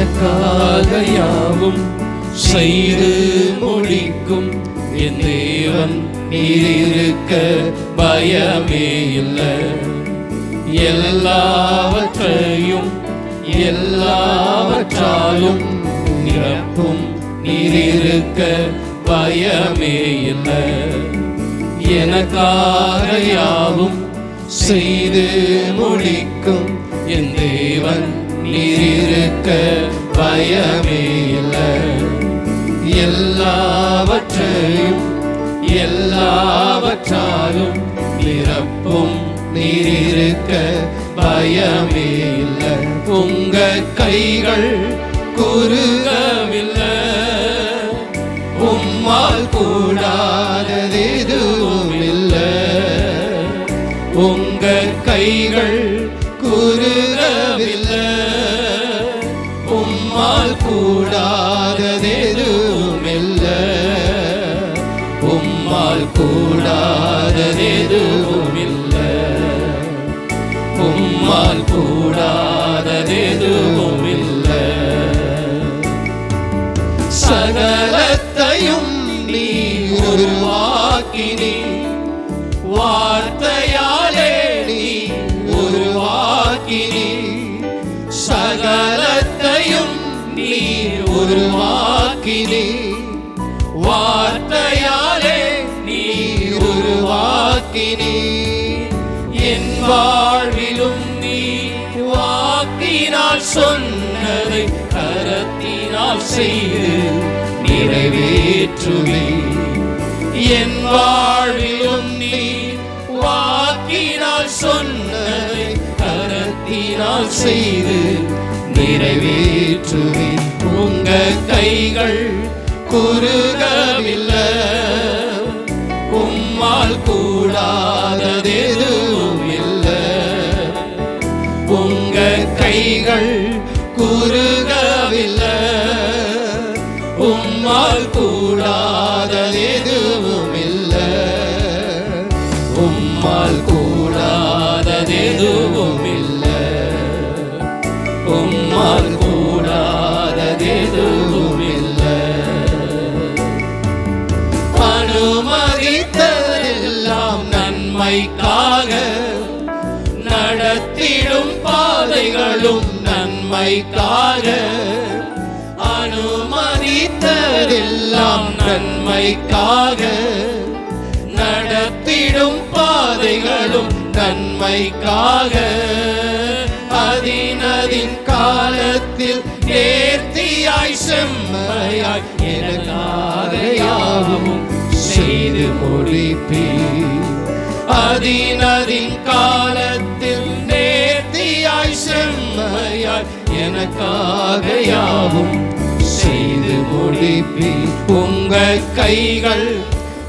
எனக்காக யாவும் செய்து முடிக்கும் என் தேவன் நீர் இருக்க பயமே இல்லை. எல்லாவற்றையும் எல்லாவற்றாலும் நிரப்பும் நீர் இருக்க பயமே இல்லை. எனக்காக யாவும் செய்து முடிக்கும் என் தேவன் நீர் இருக்க பயமே இல்லை. எல்லாவற்றையும் எல்லாவற்றாலும் நிரப்பும் நீர் இருக்க பயமே இல்லை. உங்க கைகள் குறுகவில்லை, உம்மால் கூடாதது எதுவும் இல்லை. உங்க கைகள் குறுகவில்லை, உம்மால் கூடாதது எதுவும் இல்லை. உம்மால் கூடாதது எதுவும் இல்லை. உம்மால் கூடாதது எதுவும் இல்லை. சகலத்தையும் நீர் உருவாக்கினீ, வார்த்தையாலே நீ உருவாக்கினீ. சகலத்தையும் நீர் உருவாக்கினீ, வார்த்தையாலே நீ உருவாக்கினீ. என் வாழ்விலும் நீ வாக்கினால் சொன்னதை கரத்தினால் செய்து நிறைவேற்றுவே. என் வாழ்விலும் நீ வாக்கினால் சொன்னதை கரத்தினால் செய்து நிறைவேற்றுவே. உங்க கைகள் குறுகவில்லை, உம்மால் கூடாதது எதுவும் இல்லை. உங்க கைகள் குறுகவில்லை, உம்மால் கூடாதது எதுவும் இல்லை. உம்மால் கூடாதது எதுவும் இல்லை. உம்மால் கூடாதது எதுவும் இல்லை. அனுமதித்ததெல்லாம் நன்மைக்காக, நடத்திடும் பாதைகளும் நன்மைக்காக. அனுமதித்ததெல்லாம் நன்மைக்காக, நடத்திடும் பாதைகளும் நன்மைக்காக. அதினதின் காலத்தில் நேர்த்தியாய் செம்மையாய் எனக்காக யாவும் செய்து முடிப்பீர். அதினதின் காலத்தில் நேர்த்தியாய் செம்மையாய் எனக்காக யாவும் செய்து முடிப்பீர். உங்க கைகள்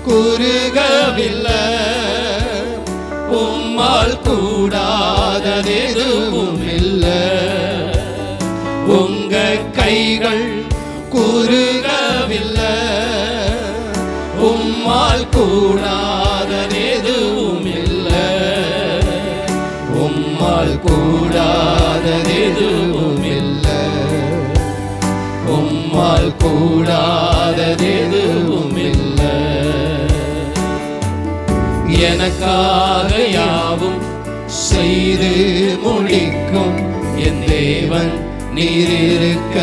குறுகவில்லை, உம்மால் கூடாதது எதுவும் இல்லை. உங்க கைகள் குறுகவில்லை, உம்மால் கூடாதது எதுவும் இல்லை. உம்மால் கூடாதது எதுவும் இல்லை. உம்மால் கூடாதது எதுவும் இல்லை. எனக்காக யாவும் செய்து முடிக்கும் என் தேவன் நீர் இருக்க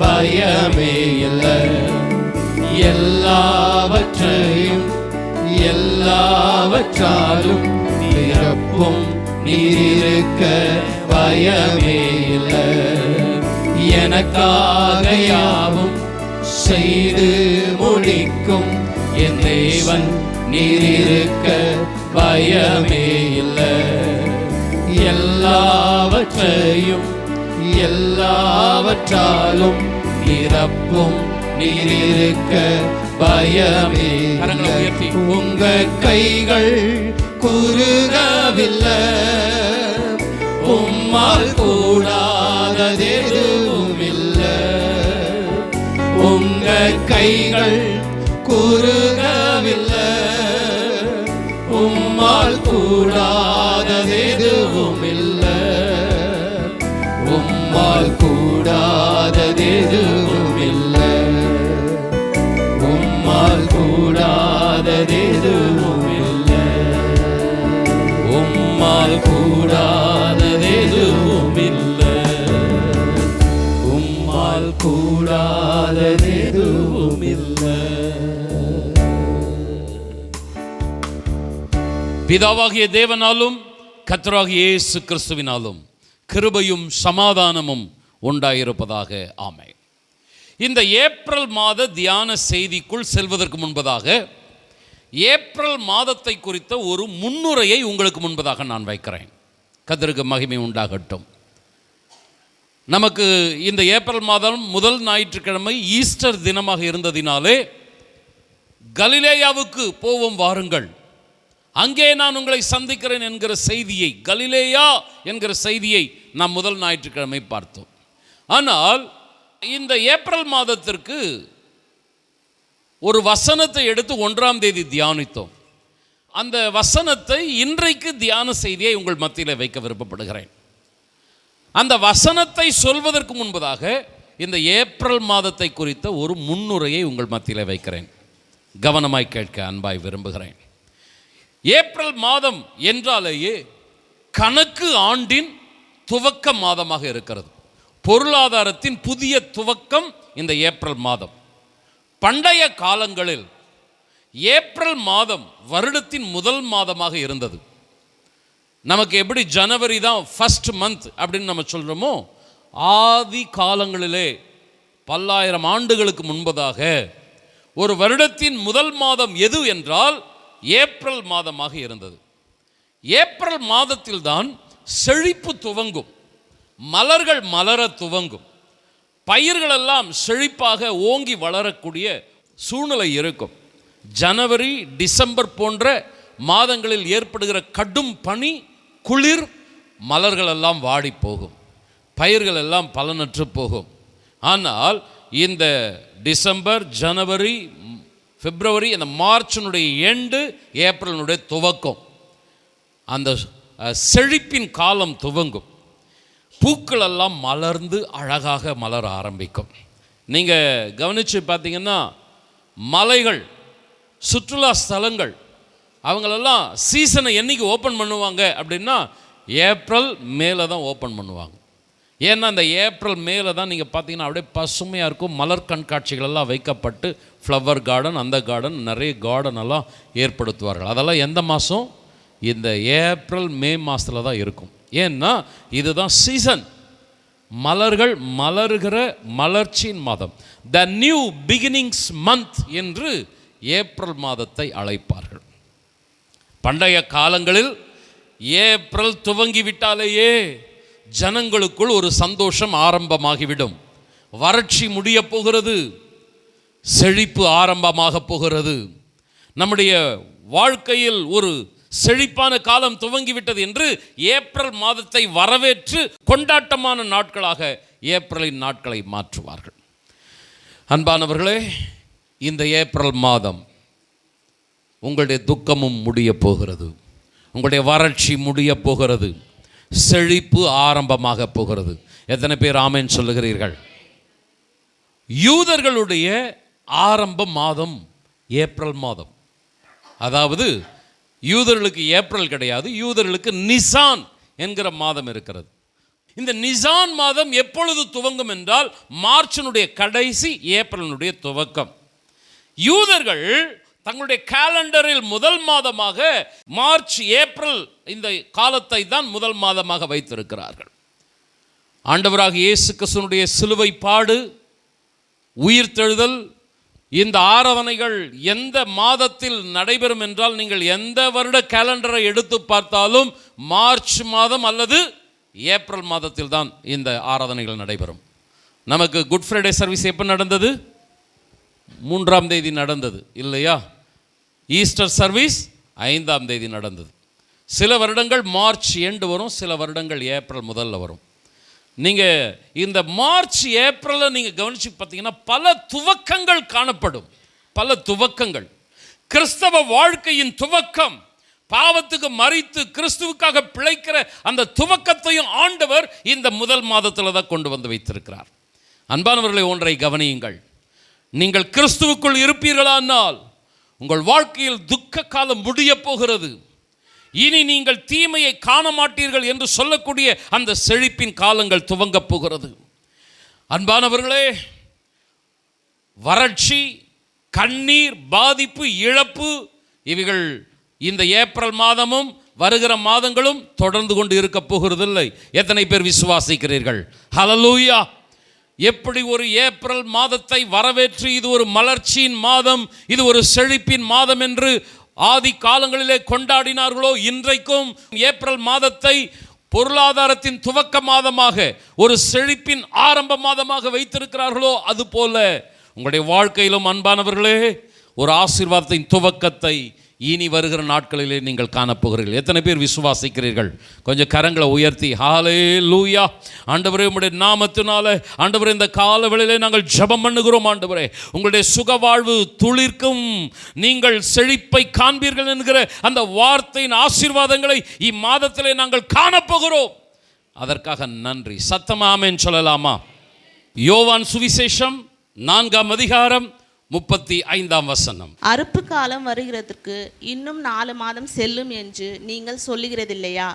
பயமே இல்லை. எல்லாவற்றையும் எல்லாவற்றாலும் நிரப்பும் நீர் இருக்க பயமே இல்லை. எனக்காக யாவும் செய்து முடிக்கும் என் தேவன் நீர் இருக்க பயமே இல்லை. எல்லாவற்றையும் எல்லாவற்றாலும் நிரப்பும் நீர் இருக்க பயமே இல்லை. உங்க கைகள் குறுகவில்லை, உம்மால் கூடாதது எதுவும் இல்லை. உங்க கைகள் குறுகவில்லை, உம்மால் கூடாதது எதுவும் இல்லை. உம்மால் உம்மால் கூடாததெதுவுமில்லை, உம்மால் கூடாததெதுவுமில்லை, உம்மால் கூடாததெதுவுமில்லை, உம்மால் கூடாததெதுவுமில்லை. பிதாவாகிய தேவனாலும் கர்த்தராகிய இயேசு கிறிஸ்துவினாலும் கிருபையும் சமாதானமும் உண்டாயிருப்பதாக. ஆமென். இந்த ஏப்ரல் மாத தியான செய்திக்குள் செல்வதற்கு முன்பதாக ஏப்ரல் மாதத்தை குறித்த ஒரு முன்னுரையை உங்களுக்கு முன்பதாக நான் வைக்கிறேன். கர்த்தருக்கு மகிமை உண்டாகட்டும். நமக்கு இந்த ஏப்ரல் மாதம் முதல் ஞாயிற்றுக்கிழமை ஈஸ்டர் தினமாக இருந்ததினாலே கலிலேயாவுக்கு போவோம் வாருங்கள், அங்கே நான் உங்களை சந்திக்கிறேன் என்கிற செய்தியை, கலிலேயா என்கிற செய்தியை நாம் முதல் ஞாயிற்றுக்கிழமை பார்த்தோம். ஆனால் இந்த ஏப்ரல் மாதத்திற்கு ஒரு வசனத்தை எடுத்து 1ஆம் தேதி தியானித்தோம். அந்த வசனத்தை இன்றைக்கு தியான செய்தியை உங்கள் மத்தியில் வைக்க விருப்பப்படுகிறேன். அந்த வசனத்தை சொல்வதற்கு முன்பதாக இந்த ஏப்ரல் மாதத்தை குறித்த ஒரு முன்னுரையை உங்கள் மத்தியில் வைக்கிறேன். கவனமாய் கேட்க அன்பாய் விரும்புகிறேன். ஏப்ரல் மாதம் என்றாலேயே கணக்கு ஆண்டின் துவக்க மாதமாக இருக்கிறது. பொருளாதாரத்தின் புதிய துவக்கம் இந்த ஏப்ரல் மாதம். பண்டைய காலங்களில் ஏப்ரல் மாதம் வருடத்தின் முதல் மாதமாக இருந்தது. நமக்கு எப்படி ஜனவரி தான் ஃபர்ஸ்ட் மந்த் அப்படின்னு நம்ம சொல்கிறோமோ, ஆதி காலங்களிலே பல்லாயிரம் ஆண்டுகளுக்கு முன்பதாக ஒரு வருடத்தின் முதல் மாதம் எது என்றால் ஏப்ரல் மாதமாக இருந்தது. ஏப்ரல் மாதத்தில் தான் செழிப்பு துவங்கும், மலர்கள் மலர துவங்கும், பயிர்களெல்லாம் செழிப்பாக ஓங்கி வளரக்கூடிய சூழ்நிலை இருக்கும். ஜனவரி டிசம்பர் போன்ற மாதங்களில் ஏற்படுகிற கடும் பனி, குளிர், மலர்கள் எல்லாம் வாடி போகும், பயிர்கள் எல்லாம் பலனற்று போகும். ஆனால் இந்த டிசம்பர், ஜனவரி, பிப்ரவரி, அந்த மார்ச்சினுடைய எண்டு, ஏப்ரலினுடைய துவக்கம், அந்த செழிப்பின் காலம் துவங்கும். பூக்கள் எல்லாம் மலர்ந்து அழகாக மலர ஆரம்பிக்கும். நீங்கள் கவனித்து பார்த்தீங்கன்னா மலைகள், சுற்றுலா ஸ்தலங்கள், அவங்களெல்லாம் சீசனை என்னைக்கு ஓப்பன் பண்ணுவாங்க அப்படின்னா ஏப்ரல் மேலே தான் ஓப்பன் பண்ணுவாங்க. ஏன்னா அந்த ஏப்ரல் மேலே தான் நீங்கள் பார்த்தீங்கன்னா அப்படியே பசுமையாக இருக்கும். மலர் கண்காட்சிகள் எல்லாம் வைக்கப்பட்டு ஃப்ளவர் கார்டன், அந்த கார்டன், நிறைய கார்டன் எல்லாம் ஏற்படுத்துவார்கள். அதெல்லாம் எந்த மாதம்? இந்த ஏப்ரல் மே மாதத்தில் தான் இருக்கும். ஏன்னா இதுதான் சீசன், மலர்கள் மலர்கிற மலர்ச்சியின் மாதம். த நியூ பிகினிங்ஸ் மந்த் என்று ஏப்ரல் மாதத்தை அழைப்பார்கள். பண்டைய காலங்களில் ஏப்ரல் துவங்கிவிட்டாலேயே ஜனங்களுக்குள் ஒரு சந்தோஷம் ஆரம்பமாகிவிடும். வறட்சி முடிய போகிறது, செழிப்பு ஆரம்பமாக போகிறது, நம்முடைய வாழ்க்கையில் ஒரு செழிப்பான காலம் துவங்கிவிட்டது என்று ஏப்ரல் மாதத்தை வரவேற்று கொண்டாட்டமான நாட்களாக ஏப்ரலின் நாட்களை மாற்றுவார்கள். அன்பானவர்களே, இந்த ஏப்ரல் மாதம் உங்களுடைய துக்கமும் முடிய போகிறது, உங்களுடைய வறட்சி முடிய போகிறது, செழிப்பு ஆரம்பமாக போகிறது. எத்தனை பேர் ஆமென் சொல்லுகிறீர்கள்? யூதர்களுடைய ஆரம்ப மாதம் ஏப்ரல் மாதம். அதாவது யூதர்களுக்கு ஏப்ரல் கிடையாது, யூதர்களுக்கு நிசான் என்கிற மாதம் இருக்கிறது. இந்த நிசான் மாதம் எப்பொழுது துவங்கும் என்றால் மார்ச்சினுடைய கடைசி, ஏப்ரலினுடைய துவக்கம். யூதர்கள் தங்களுடைய கேலண்டரில் முதல் மாதமாக மார்ச், ஏப்ரல் இந்த காலத்தை தான் முதல் மாதமாக வைத்திருக்கிறார்கள். ஆண்டவராக இயேசு கிறிஸ்துவினுடைய சிலுவை பாடு, உயிர்த்தெழுதல், இந்த ஆராதனைகள் எந்த மாதத்தில் நடைபெறும் என்றால் நீங்கள் எந்த வருட கேலண்டரை எடுத்து பார்த்தாலும் மார்ச் மாதம் அல்லது ஏப்ரல் மாதத்தில் தான் இந்த ஆராதனைகள் நடைபெறும். நமக்கு குட் ஃப்ரைடே சர்வீஸ் எப்போ நடந்தது? 3ஆம் தேதி நடந்தது இல்லையா? ஈஸ்டர் சர்வீஸ் 5ஆம் தேதி நடந்தது. சில வருடங்கள் மார்ச் எண்டு வரும், சில வருடங்கள் ஏப்ரல் முதல்ல வரும். நீங்கள் இந்த மார்ச் ஏப்ரலில் நீங்கள் கவனித்து பார்த்தீங்கன்னா பல துவக்கங்கள் காணப்படும். பல துவக்கங்கள், கிறிஸ்தவ வாழ்க்கையின் துவக்கம் பாவத்துக்கு மரித்து கிறிஸ்துவுக்காக பிழைக்கிற அந்த துவக்கத்தையும் ஆண்டவர் இந்த முதல் மாதத்தில் தான் கொண்டு வந்து வைத்திருக்கிறார். அன்பானவர்களை, ஒன்றை கவனியுங்கள். நீங்கள் கிறிஸ்துவுக்குள் இருப்பீர்களானால் உங்கள் வாழ்க்கையில் துக்க காலம் முடிய போகிறது. இனி நீங்கள் தீமையை காண மாட்டீர்கள் என்று சொல்லக்கூடிய அந்த செழிப்பின் காலங்கள் துவங்கப் போகிறது. அன்பானவர்களே, வறட்சி, கண்ணீர், பாதிப்பு, இழப்பு இவைகள் இந்த ஏப்ரல் மாதமும் வருகிற மாதங்களும் தொடர்ந்து கொண்டு இருக்க போகிறதில்லை. எத்தனை பேர் விசுவாசிக்கிறீர்கள்? ஹல்லேலூயா! எப்படி ஒரு ஏப்ரல் மாதத்தை வரவேற்று இது ஒரு மலர்ச்சியின் மாதம், இது ஒரு செழிப்பின் மாதம் என்று ஆதி காலங்களிலே கொண்டாடினார்களோ, இன்றைக்கும் ஏப்ரல் மாதத்தை பொருளாதாரத்தின் துவக்க மாதமாக, ஒரு செழிப்பின் ஆரம்ப மாதமாக வைத்திருக்கிறார்களோ, அதுபோல உங்களுடைய வாழ்க்கையிலும் அன்பானவர்களே ஒரு ஆசீர்வாதத்தின் துவக்கத்தை இனி வருகிற நாட்களிலே நீங்கள் காணப்போகிறீர்கள். எத்தனை பேர் விசுவாசிக்கிறீர்கள்? கொஞ்சம் கரங்களை உயர்த்தி ஹல்லேலூயா. ஆண்டவரே, உம்முடைய நாமத்தினால ஆண்டவரே இந்த காலவெளியிலே நாங்கள் ஜெபம் பண்ணுகிறோம். ஆண்டவரே, உங்களுடைய சுகவாழ்வு துளிர்க்கும், நீங்கள் செழிப்பை காண்பீர்கள் என்கிற அந்த வார்த்தையின் ஆசீர்வாதங்களை இம்மாதத்திலே நாங்கள் காணப்போகிறோம். அதற்காக நன்றி. சத்தமா ஆமென் சொல்லலாமா? யோவான் சுவிசேஷம் 4ஆம் அதிகாரம் 35ஆம் வசனம். அறுப்பு காலம் வருகிறதற்கு இன்னும் 4 மாதம் செல்லும் என்று நீங்கள் சொல்லுகிறதில்லையா?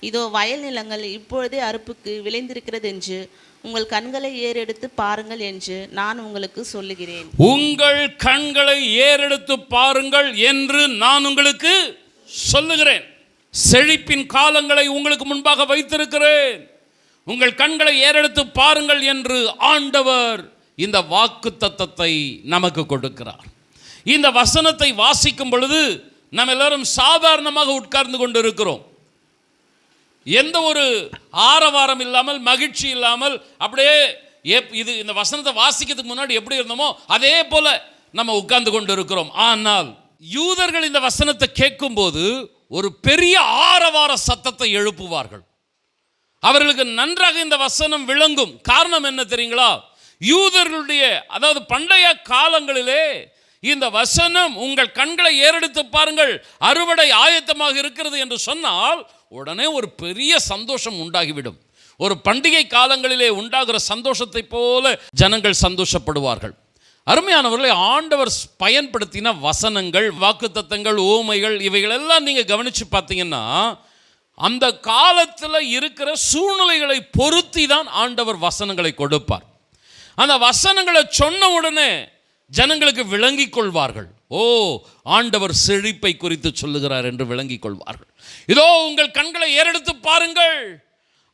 இதோ வயல் நிலங்கள் இப்பொழுதே அறுப்புக்கு விளைந்திருக்கிறது என்று உங்கள் கண்களை ஏறெடுத்து பாருங்கள் என்று நான் உங்களுக்கு சொல்லுகிறேன். உங்கள் கண்களை ஏறெடுத்து பாருங்கள் என்று நான் உங்களுக்கு சொல்லுகிறேன். செழிப்பின் காலங்களை உங்களுக்கு முன்பாக வைத்திருக்கிறேன். உங்கள் கண்களை ஏறெடுத்து பாருங்கள் என்று ஆண்டவர் இந்த வாக்குத்தத்தத்தை நமக்கு கொடுக்கிறார். இந்த வசனத்தை வாசிக்கும் பொழுது நாம் எல்லாரும் சாதாரணமாக உட்கார்ந்து கொண்டு இருக்கிறோம். எந்த ஒரு ஆரவாரம் இல்லாமல், மகிழ்ச்சி இல்லாமல், அப்படியே இது இந்த வசனத்தை வாசிக்கிறதுக்கு முன்னாடி எப்படி இருந்தோமோ அதே போல நம்ம உட்கார்ந்து கொண்டு இருக்கிறோம். ஆனால் யூதர்கள் இந்த வசனத்தை கேட்கும் போது ஒரு பெரிய ஆரவார சத்தத்தை எழுப்புவார்கள். அவர்களுக்கு நன்றாக இந்த வசனம் விளங்கும். காரணம் என்ன தெரியுங்களா? யூதர்களுடைய, அதாவது பண்டைய காலங்களிலே இந்த வசனம் உங்கள் கண்களை ஏறெடுத்து பாருங்கள், அறுவடை ஆயத்தமாக இருக்கிறது என்று சொன்னால் உடனே ஒரு பெரிய சந்தோஷம் உண்டாகிவிடும். ஒரு பண்டிகை காலங்களிலே உண்டாகிற சந்தோஷத்தை போல ஜனங்கள் சந்தோஷப்படுவார்கள். அருமையானவர்களை, ஆண்டவர் பயன்படுத்தின வசனங்கள், வாக்குத்தத்தங்கள், உவமைகள் இவைகளெல்லாம் நீங்கள் கவனித்து பார்த்தீங்கன்னா அந்த காலத்தில் இருக்கிற சூழ்நிலைகளை பொருத்தி தான் ஆண்டவர் வசனங்களை கொடுப்பார். அந்த வசனங்களை சொன்ன உடனே ஜனங்களுக்கு விளங்கிக் கொள்வார்கள். ஓ, ஆண்டவர் செழிப்பை குறித்து சொல்லுகிறார் என்று விளங்கிக் கொள்வார்கள். இதோ உங்கள் கண்களை ஏறெடுத்து பாருங்கள்,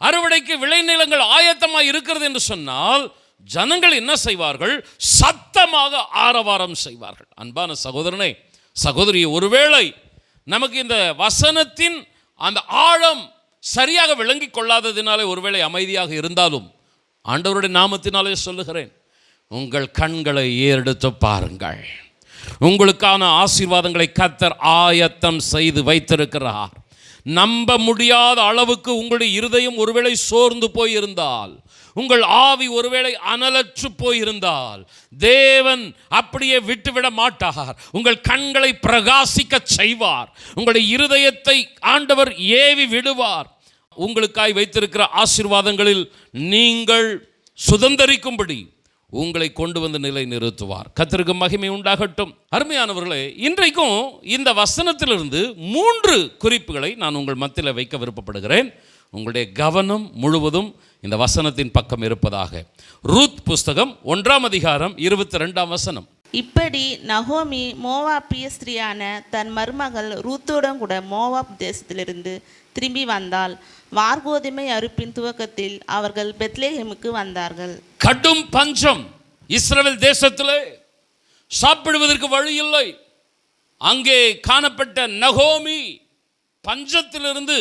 அறுவடைக்கு விளைநிலங்கள் ஆயத்தமாக இருக்கிறது என்று சொன்னால் ஜனங்கள் என்ன செய்வார்கள்? சத்தமாக ஆரவாரம் செய்வார்கள். அன்பான சகோதரனே, சகோதரி, ஒருவேளை நமக்கு இந்த வசனத்தின் அந்த ஆழம் சரியாக விளங்கி கொள்ளாததினாலே ஒருவேளை அமைதியாக இருந்தாலும் ஆண்டவருடைய நாமத்தினாலே சொல்லுகிறேன், உங்கள் கண்களை ஏறெடுத்து பாருங்கள். உங்களுக்கான ஆசீர்வாதங்களை கர்த்தர் ஆயத்தம் செய்து வைத்திருக்கிறார். நம்ப முடியாத அளவுக்கு உங்களுடைய இருதயம் ஒருவேளை சோர்ந்து போயிருந்தால், உங்கள் ஆவி ஒருவேளை அனலற்று போயிருந்தால், தேவன் அப்படியே விட்டுவிட மாட்டார். உங்கள் கண்களை பிரகாசிக்க செய்வார். உங்களுடைய இருதயத்தை ஆண்டவர் ஏவி விடுவார். உங்களுக்காய் வைத்திருக்கிற ஆசீர்வாதங்களில் நீங்கள் சுதந்தரிக்கும்படி உங்களை கொண்டு வந்து நிலை நிறுத்துவார். கர்த்தருக்கு மகிமை உண்டாகட்டும். அருமையானவர்களே, இன்றைக்கும் இந்த வசனத்திலிருந்து 3 குறிப்புகளை நான் உங்கள் மத்தியில் வைக்க விருப்பப்படுகிறேன். உங்களுடைய கவனம் முழுவதும் இந்த வசனத்தின் பக்கம் இருப்பதாக. ரூத் புஸ்தகம் 1ஆம் அதிகாரம் 22ஆம் வசனம். இப்படி நகோமி மோவாபிய ஸ்திரியான தன் மருமகள் ரூத்தோடும் கூட மோவாப் தேசத்திலிருந்து திரும்பி வந்தால், வார்கோதுமை அறுப்பின் துவக்கத்தில் அவர்கள் பெத்லேஹேமுக்கு வந்தார்கள். கடும் பஞ்சம் இஸ்ரவேல் தேசத்திலே, சாப்பிடுவதற்கு வழி இல்லை. அங்கே காணப்பட்ட நகோமி பஞ்சத்திலிருந்து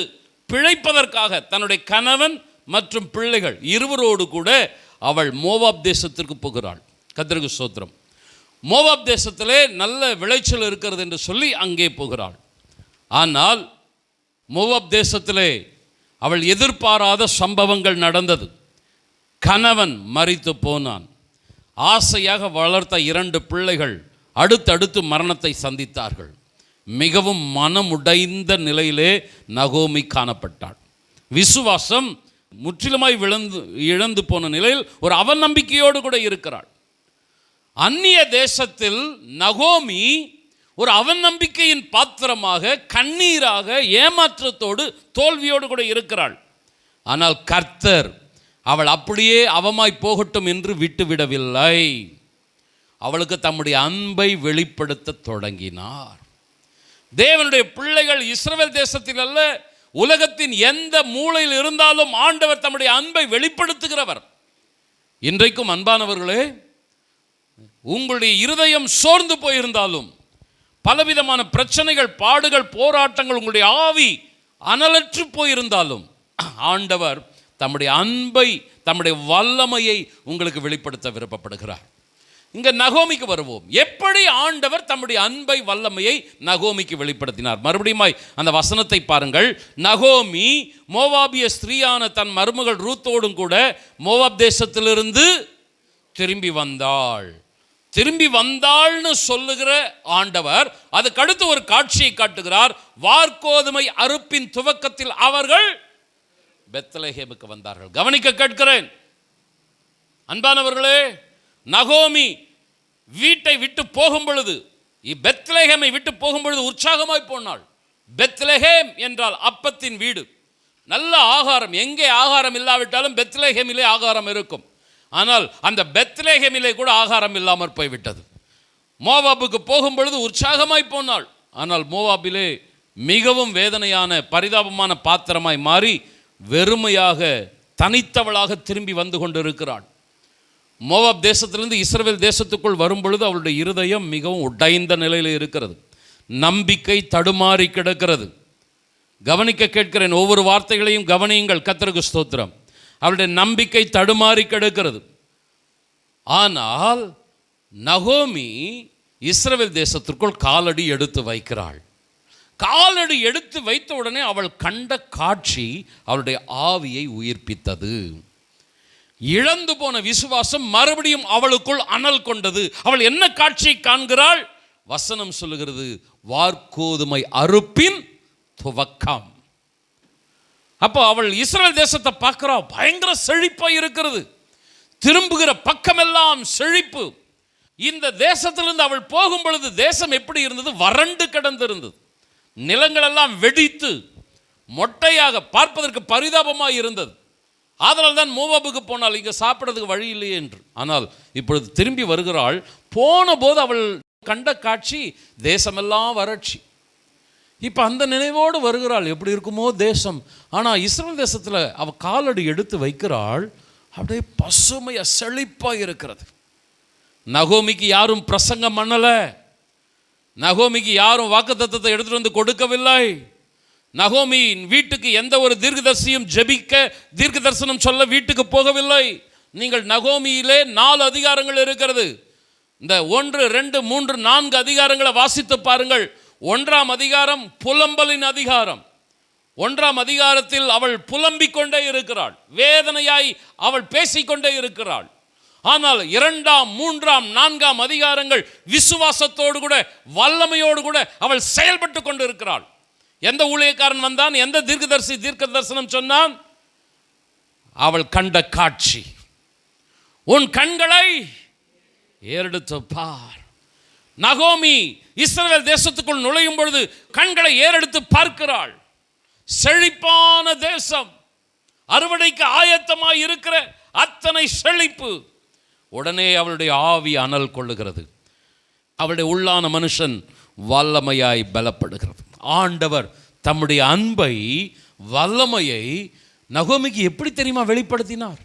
பிழைப்பதற்காக தன்னுடைய கணவன் மற்றும் பிள்ளைகள் இருவரோடு கூட அவள் மோவாப் தேசத்திற்கு போகிறாள். கர்த்தருக்கு ஸ்தோத்திரம். மோவாப் தேசத்திலே நல்ல விளைச்சல் இருக்கிறது என்று சொல்லி அங்கே போகிறாள். ஆனால் மோவாப் தேசத்திலே அவள் எதிர்பாராத சம்பவங்கள் நடந்தது. கணவன் மரித்து போனான். ஆசையாக வளர்த்த 2 பிள்ளைகள் அடுத்தடுத்து மரணத்தை சந்தித்தார்கள். மிகவும் மனமுடைந்த நிலையிலே நகோமி காணப்பட்டாள். விசுவாசம் முற்றிலுமாய் இழந்து போன நிலையில் ஒரு அவநம்பிக்கையோடு கூட இருக்கிறாள். அந்நிய தேசத்தில் நகோமி ஒரு அவநம்பிக்கையின் பாத்திரமாக, கண்ணீராக, ஏமாற்றத்தோடு, தோல்வியோடு கூட இருக்கிறாள். ஆனால் கர்த்தர் அவள் அப்படியே அவமாய் போகட்டும் என்று விட்டுவிடவில்லை. அவளுக்கு தம்முடைய அன்பை வெளிப்படுத்த தொடங்கினார். தேவனுடைய பிள்ளைகள் இஸ்ரவேல் தேசத்தில் அல்ல, உலகத்தின் எந்த மூலையில் இருந்தாலும் ஆண்டவர் தம்முடைய அன்பை வெளிப்படுத்துகிறவர். இன்றைக்கும் அன்பானவர்களே, உங்களுடைய இருதயம் சோர்ந்து போயிருந்தாலும், பலவிதமான பிரச்சனைகள், பாடுகள், போராட்டங்கள், உங்களுடைய ஆவி அனலற்று போயிருந்தாலும், ஆண்டவர் தம்முடைய அன்பை, தம்முடைய வல்லமையை உங்களுக்கு வெளிப்படுத்த விருப்பப்படுகிறார். இங்க நகோமிக்கு வருவோம். எப்படி ஆண்டவர் தம்முடைய அன்பை, வல்லமையை நகோமிக்கு வெளிப்படுத்தினார்? மறுபடியும் அந்த வசனத்தை பாருங்கள். நகோமி மோவாபிய ஸ்திரீயான தன் மருமகள் ரூத்தோடும் கூட மோவாப் தேசத்திலிருந்து திரும்பி வந்தாள். திரும்பி வந்தாள்னு சொல்லுகிற ஆண்டவர் அதுக்கடுத்து ஒரு காட்சியை காட்டுகிறார். வார்கோதுமை அறுப்பின் துவக்கத்தில் அவர்கள் பெத்லெகேமுக்கு வந்தார்கள். கவனிக்க கேட்கிறேன் அன்பானவர்களே, நகோமி வீட்டை விட்டு போகும் பொழுது, பெத்லெகேமை விட்டு போகும் பொழுது உற்சாகமாய் போனாள். பெத்லெகேம் என்றால் அப்பத்தின் வீடு, நல்ல ஆகாரம். எங்கே ஆகாரம் இல்லாவிட்டாலும் பெத்லெகேமிலே ஆகாரம் இருக்கும். ஆனால் அந்த பெத்லெகேமிலே கூட ஆகாரம் இல்லாமற் போய்விட்டது. மோவாபுக்கு போகும் பொழுது உற்சாகமாய் போனாள். ஆனால் மோவாபிலே மிகவும் வேதனையான, பரிதாபமான பாத்திரமாய் மாறி வெறுமையாக, தனித்தவளாக திரும்பி வந்து கொண்டிருக்கிறாள். மோவாப் தேசத்திலிருந்து இஸ்ரவேல் தேசத்துக்குள் வரும் பொழுது அவளுடைய இருதயம் மிகவும் உடைந்த நிலையில் இருக்கிறது. நம்பிக்கை தடுமாறி கிடக்கிறது. கவனிக்க கேட்கிறேன், ஒவ்வொரு வார்த்தைகளையும் கவனியுங்கள். கர்த்தருக்கு ஸ்தோத்திரம். அவளுடைய நம்பிக்கை தடுமாறி கிடக்கிறது. ஆனால் நகோமி இஸ்ரவேல் தேசத்திற்குள் காலடி எடுத்து வைக்கிறாள். காலடி எடுத்து வைத்த உடனே அவள் கண்ட காட்சி அவளுடைய ஆவியை உயிர்ப்பித்தது. இழந்து போன விசுவாசம் மறுபடியும் அவளுக்குள் அனல் கொண்டது. அவள் என்ன காட்சியை காண்கிறாள்? வசனம் சொல்லுகிறது, வார்கோதுமை அறுப்பின் துவக்கம். அப்போ அவள் இஸ்ரவேல் தேசத்தை பார்க்கிறா, பயங்கர செழிப்பா இருக்கிறது. திரும்புகிற பக்கமெல்லாம் செழிப்பு. இந்த தேசத்திலிருந்து அவள் போகும் பொழுது தேசம் எப்படி இருந்தது? வறண்டு கிடந்திருந்தது. நிலங்களெல்லாம் வெடித்து மொட்டையாக, பார்ப்பதற்கு பரிதாபமாக இருந்தது. அதனால் தான் மோவாபுக்கு போனால் இங்கே சாப்பிட்றதுக்கு வழி இல்லையே என்று. ஆனால் இப்பொழுது திரும்பி வருகிறாள். போன போது அவள் கண்ட காட்சி தேசமெல்லாம் வறட்சி. இப்போ அந்த நினைவோடு வருகிறாள், எப்படி இருக்குமோ தேசம். ஆனால் இஸ்ரவேல் தேசத்தில் அவள் காலடி எடுத்து வைக்கிறாள், அப்படியே பசுமையாக செழிப்பாக இருக்கிறது. நகோமிக்கு யாரும் பிரசங்கம் பண்ணலை. நகோமிக்கு யாரும் வாக்குத்தத்தத்தை எடுத்துகிட்டு வந்து கொடுக்கவில்லை. நகோமி வீட்டுக்கு எந்த ஒரு தீர்க்கதரிசியும் ஜெபிக்க, தீர்க்க தரிசனம் சொல்ல வீட்டுக்கு போகவில்லை. நீங்கள் நகோமியிலே 4 அதிகாரங்கள் இருக்கிறது. இந்த 1, 2, 3, 4 அதிகாரங்களை வாசித்து பாருங்கள். 1ஆம் அதிகாரம் புலம்பலின் அதிகாரம். 1ஆம் அதிகாரத்தில் அவள் புலம்பிக் கொண்டே இருக்கிறாள், வேதனையாய் அவள் பேசிக்கொண்டே இருக்கிறாள். ஆனால் 2ஆம், 3ஆம், 4ஆம் அதிகாரங்கள் விசுவாசத்தோடு கூட, வல்லமையோடு கூட அவள் செயல்பட்டு கொண்டு இருக்கிறாள். எந்த ஊழியக்காரன் வந்தான், எந்த தீர்க்கதரிசி தீர்க்க தரிசனம் சொன்னான்? அவள் கண்ட காட்சி, உன் கண்களை ஏறெடுத்து பார். நகோமி இஸ்ரவேல் தேசத்துக்குள் நுழையும் பொழுது கண்களை ஏறெடுத்து பார்க்கிறாள். செழிப்பான தேசம், அறுவடைக்கு ஆயத்தமாய் இருக்கிற அத்தனை செழிப்பு. உடனே அவளுடைய ஆவி அனல் கொள்ளுகிறது. அவளுடைய உள்ளான மனுஷன் வல்லமையாய் பலப்படுகிறது. ஆண்டவர் தம்முடைய அன்பை, வல்லமையை நகோமிக்கு எப்படி தெரியுமா வெளிப்படுத்தினார்?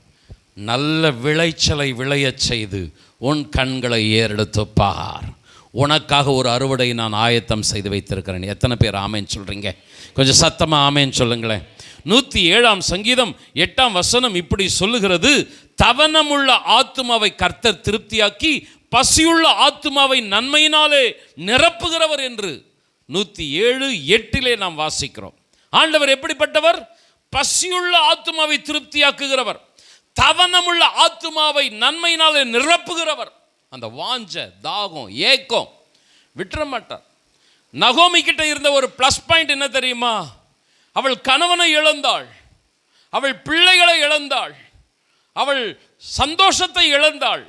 நல்ல விளைச்சலை விளையச் செய்து உன் கண்களை ஏறெடுத்து பார், உனக்காக ஒரு அறுவடை நான் ஆயத்தம் செய்து வைத்திருக்கிறேன். எத்தனை பேர் ஆமேன் சொல்கிறீங்க? கொஞ்சம் சத்தமாக ஆமேன் சொல்லுங்களேன். 107ஆம் சங்கீதம் 8ஆம் வசனம் இப்படி சொல்லுகிறது, தவனமுள்ள ஆத்துமாவை கர்த்தர் திருப்தியாக்கி பசியுள்ள ஆத்துமாவை நன்மையினாலே நிரப்புகிறவர் என்று 107:8 நாம் வாசிக்கிறோம். ஆண்டவர் எப்படிப்பட்டவர்? பசியுள்ள ஆத்துமாவை திருப்தியாக்குகிறவர், தவனமுள்ள ஆத்துமாவை நன்மையினாலே நிரப்புகிறவர். அந்த வாஞ்ச, தாகம், ஏக்கம் விட்டுற மாட்டார். நகோமி கிட்ட இருந்த ஒரு ப்ளஸ் பாயிண்ட் என்ன தெரியுமா? அவள் கணவனை இழந்தாள், அவள் பிள்ளைகளை இழந்தாள், அவள் சந்தோஷத்தை இழந்தாள்.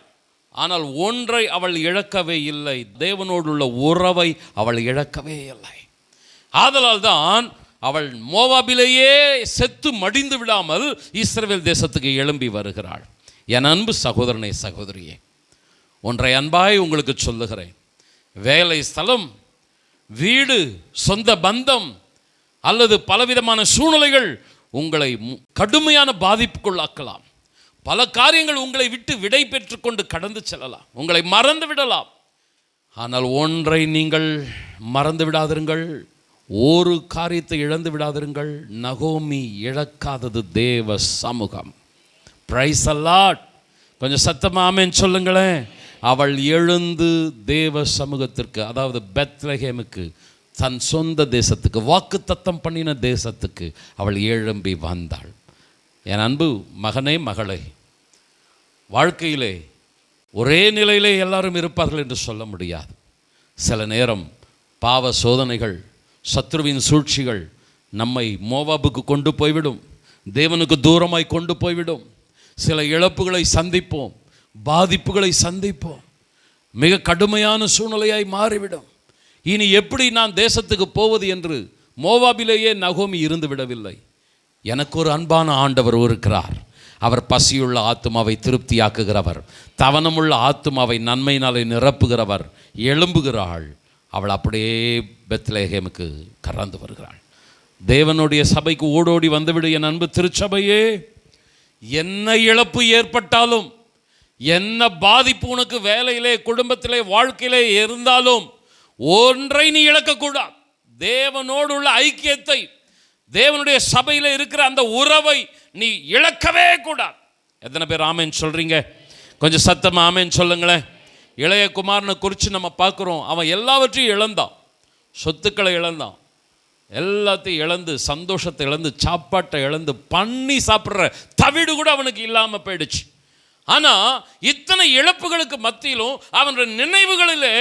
ஆனால் ஒன்றை அவள் இழக்கவே இல்லை, தேவனோடு உள்ள உறவை அவள் இழக்கவே இல்லை. ஆதலால் தான் அவள் மோவாபிலேயே செத்து மடிந்து விடாமல் இஸ்ரவேல் தேசத்துக்கு எழும்பி வருகிறாள். என் அன்பு சகோதரனே, சகோதரியே, ஒன்றை அன்பாய் உங்களுக்கு சொல்லுகிறேன். வேலை ஸ்தலம், வீடு, சொந்த பந்தம் அல்லது பலவிதமான சூழ்நிலைகள் உங்களை கடுமையான பாதிப்புக்குள்ளாக்கலாம். பல காரியங்கள் உங்களை விட்டு விடை பெற்றுக்கொண்டு கடந்து செல்லலாம், உங்களை மறந்து விடலாம். ஆனால் ஒன்றை நீங்கள் மறந்து விடாதிருங்கள், ஒரு காரியத்தை இழந்து விடாதிருங்கள். நகோமி இழக்காதது தேவ சமூகம். பிரைஸ் அல்லாட். கொஞ்சம் சத்தமாக ஆமென் சொல்லுங்களேன். அவள் எழுந்து தேவ சமூகத்திற்கு, அதாவது பெத்லகேமுக்கு, தன் சொந்த தேசத்துக்கு, வாக்குத்தத்தம் பண்ணின தேசத்துக்கு அவள் எழும்பி வந்தாள். என் அன்பு மகனே, மகளே, வாழ்க்கையிலே ஒரே நிலையிலே எல்லாரும் இருப்பார்கள் என்று சொல்ல முடியாது. சில நேரம் பாவ சோதனைகள், சத்ருவின் சூழ்ச்சிகள் நம்மை மோவாபுக்கு கொண்டு போய்விடும், தேவனுக்கு தூரமாய் கொண்டு போய்விடும். சில இழப்புகளை சந்திப்போம், பாதிப்புகளை சந்திப்போம், மிக கடுமையான சூழ்நிலையாய் மாறிவிடும். இனி எப்படி நான் தேசத்துக்கு போவது என்று மோவாபிலேயே நகோமி இருந்து விடவில்லை. எனக்கு ஒரு அன்பான ஆண்டவர் இருக்கிறார். அவர் பசியுள்ள ஆத்துமாவை திருப்தியாக்குகிறவர், தவனமுள்ள ஆத்துமாவை நன்மையினாலே நிரப்புகிறவர். எழும்புகிறாள். அவள் அப்படியே பெத்லகேமுக்கு கடந்து வருகிறாள். தேவனுடைய சபைக்கு ஓடோடி வந்துவிடு என் அன்பு திருச்சபையே. என்ன இழப்பு ஏற்பட்டாலும், என்ன பாதிப்பு உனக்கு வேலையிலே, குடும்பத்திலே, வாழ்க்கையிலே இருந்தாலும் ஒன்றை நீ இழக்கக்கூடாது. தேவனோடு உள்ள ஐக்கியத்தை, தேவனுடைய சபையில் இருக்கிற அந்த உறவை நீ இழக்கவே கூடாது. எத்தனை பேர் ஆமேன் சொல்றீங்க? கொஞ்சம் சத்தமாக ஆமேன் சொல்லுங்களேன். இளைய குமாரனை குறித்து நம்ம பார்க்குறோம். அவன் எல்லாவற்றையும் இழந்தான், சொத்துக்களை இழந்தான், எல்லாத்தையும் இழந்து, சந்தோஷத்தை இழந்து, சாப்பாட்டை இழந்து, பண்ணி சாப்பிட்ற தவிடு கூட அவனுக்கு இல்லாமல் போயிடுச்சு. ஆனால் இத்தனை இழப்புகளுக்கு மத்தியிலும் அவனுடைய நினைவுகளிலே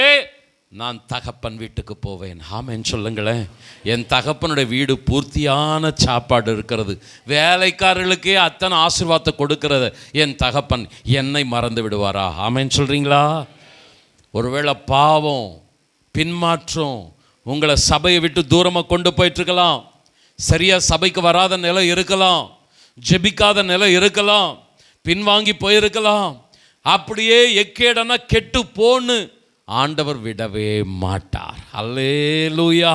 நான் தகப்பன் வீட்டுக்கு போவேன். ஆமென் சொல்லுங்களேன். என் தகப்பனுடைய வீடு பூர்த்தியான சாப்பாடு இருக்கிறது, வேலைக்காரர்களுக்கே அத்தனை ஆசீர்வாதத்தை கொடுக்கிறது. என் தகப்பன் என்னை மறந்து விடுவாரா? ஆமென் சொல்கிறீங்களா? ஒருவேளை பாவம், பின்மாற்றம் உங்களை சபையை விட்டு தூரமாக கொண்டு போயிட்டுருக்கலாம். சரியாக சபைக்கு வராத நிலை இருக்கலாம், ஜெபிக்காத நிலை இருக்கலாம், பின்வாங்கி போயிருக்கலாம். அப்படியே எக்கேடனா கெட்டு போன்னு ஆண்டவர் விடவே மாட்டார். அல்லேலூயா.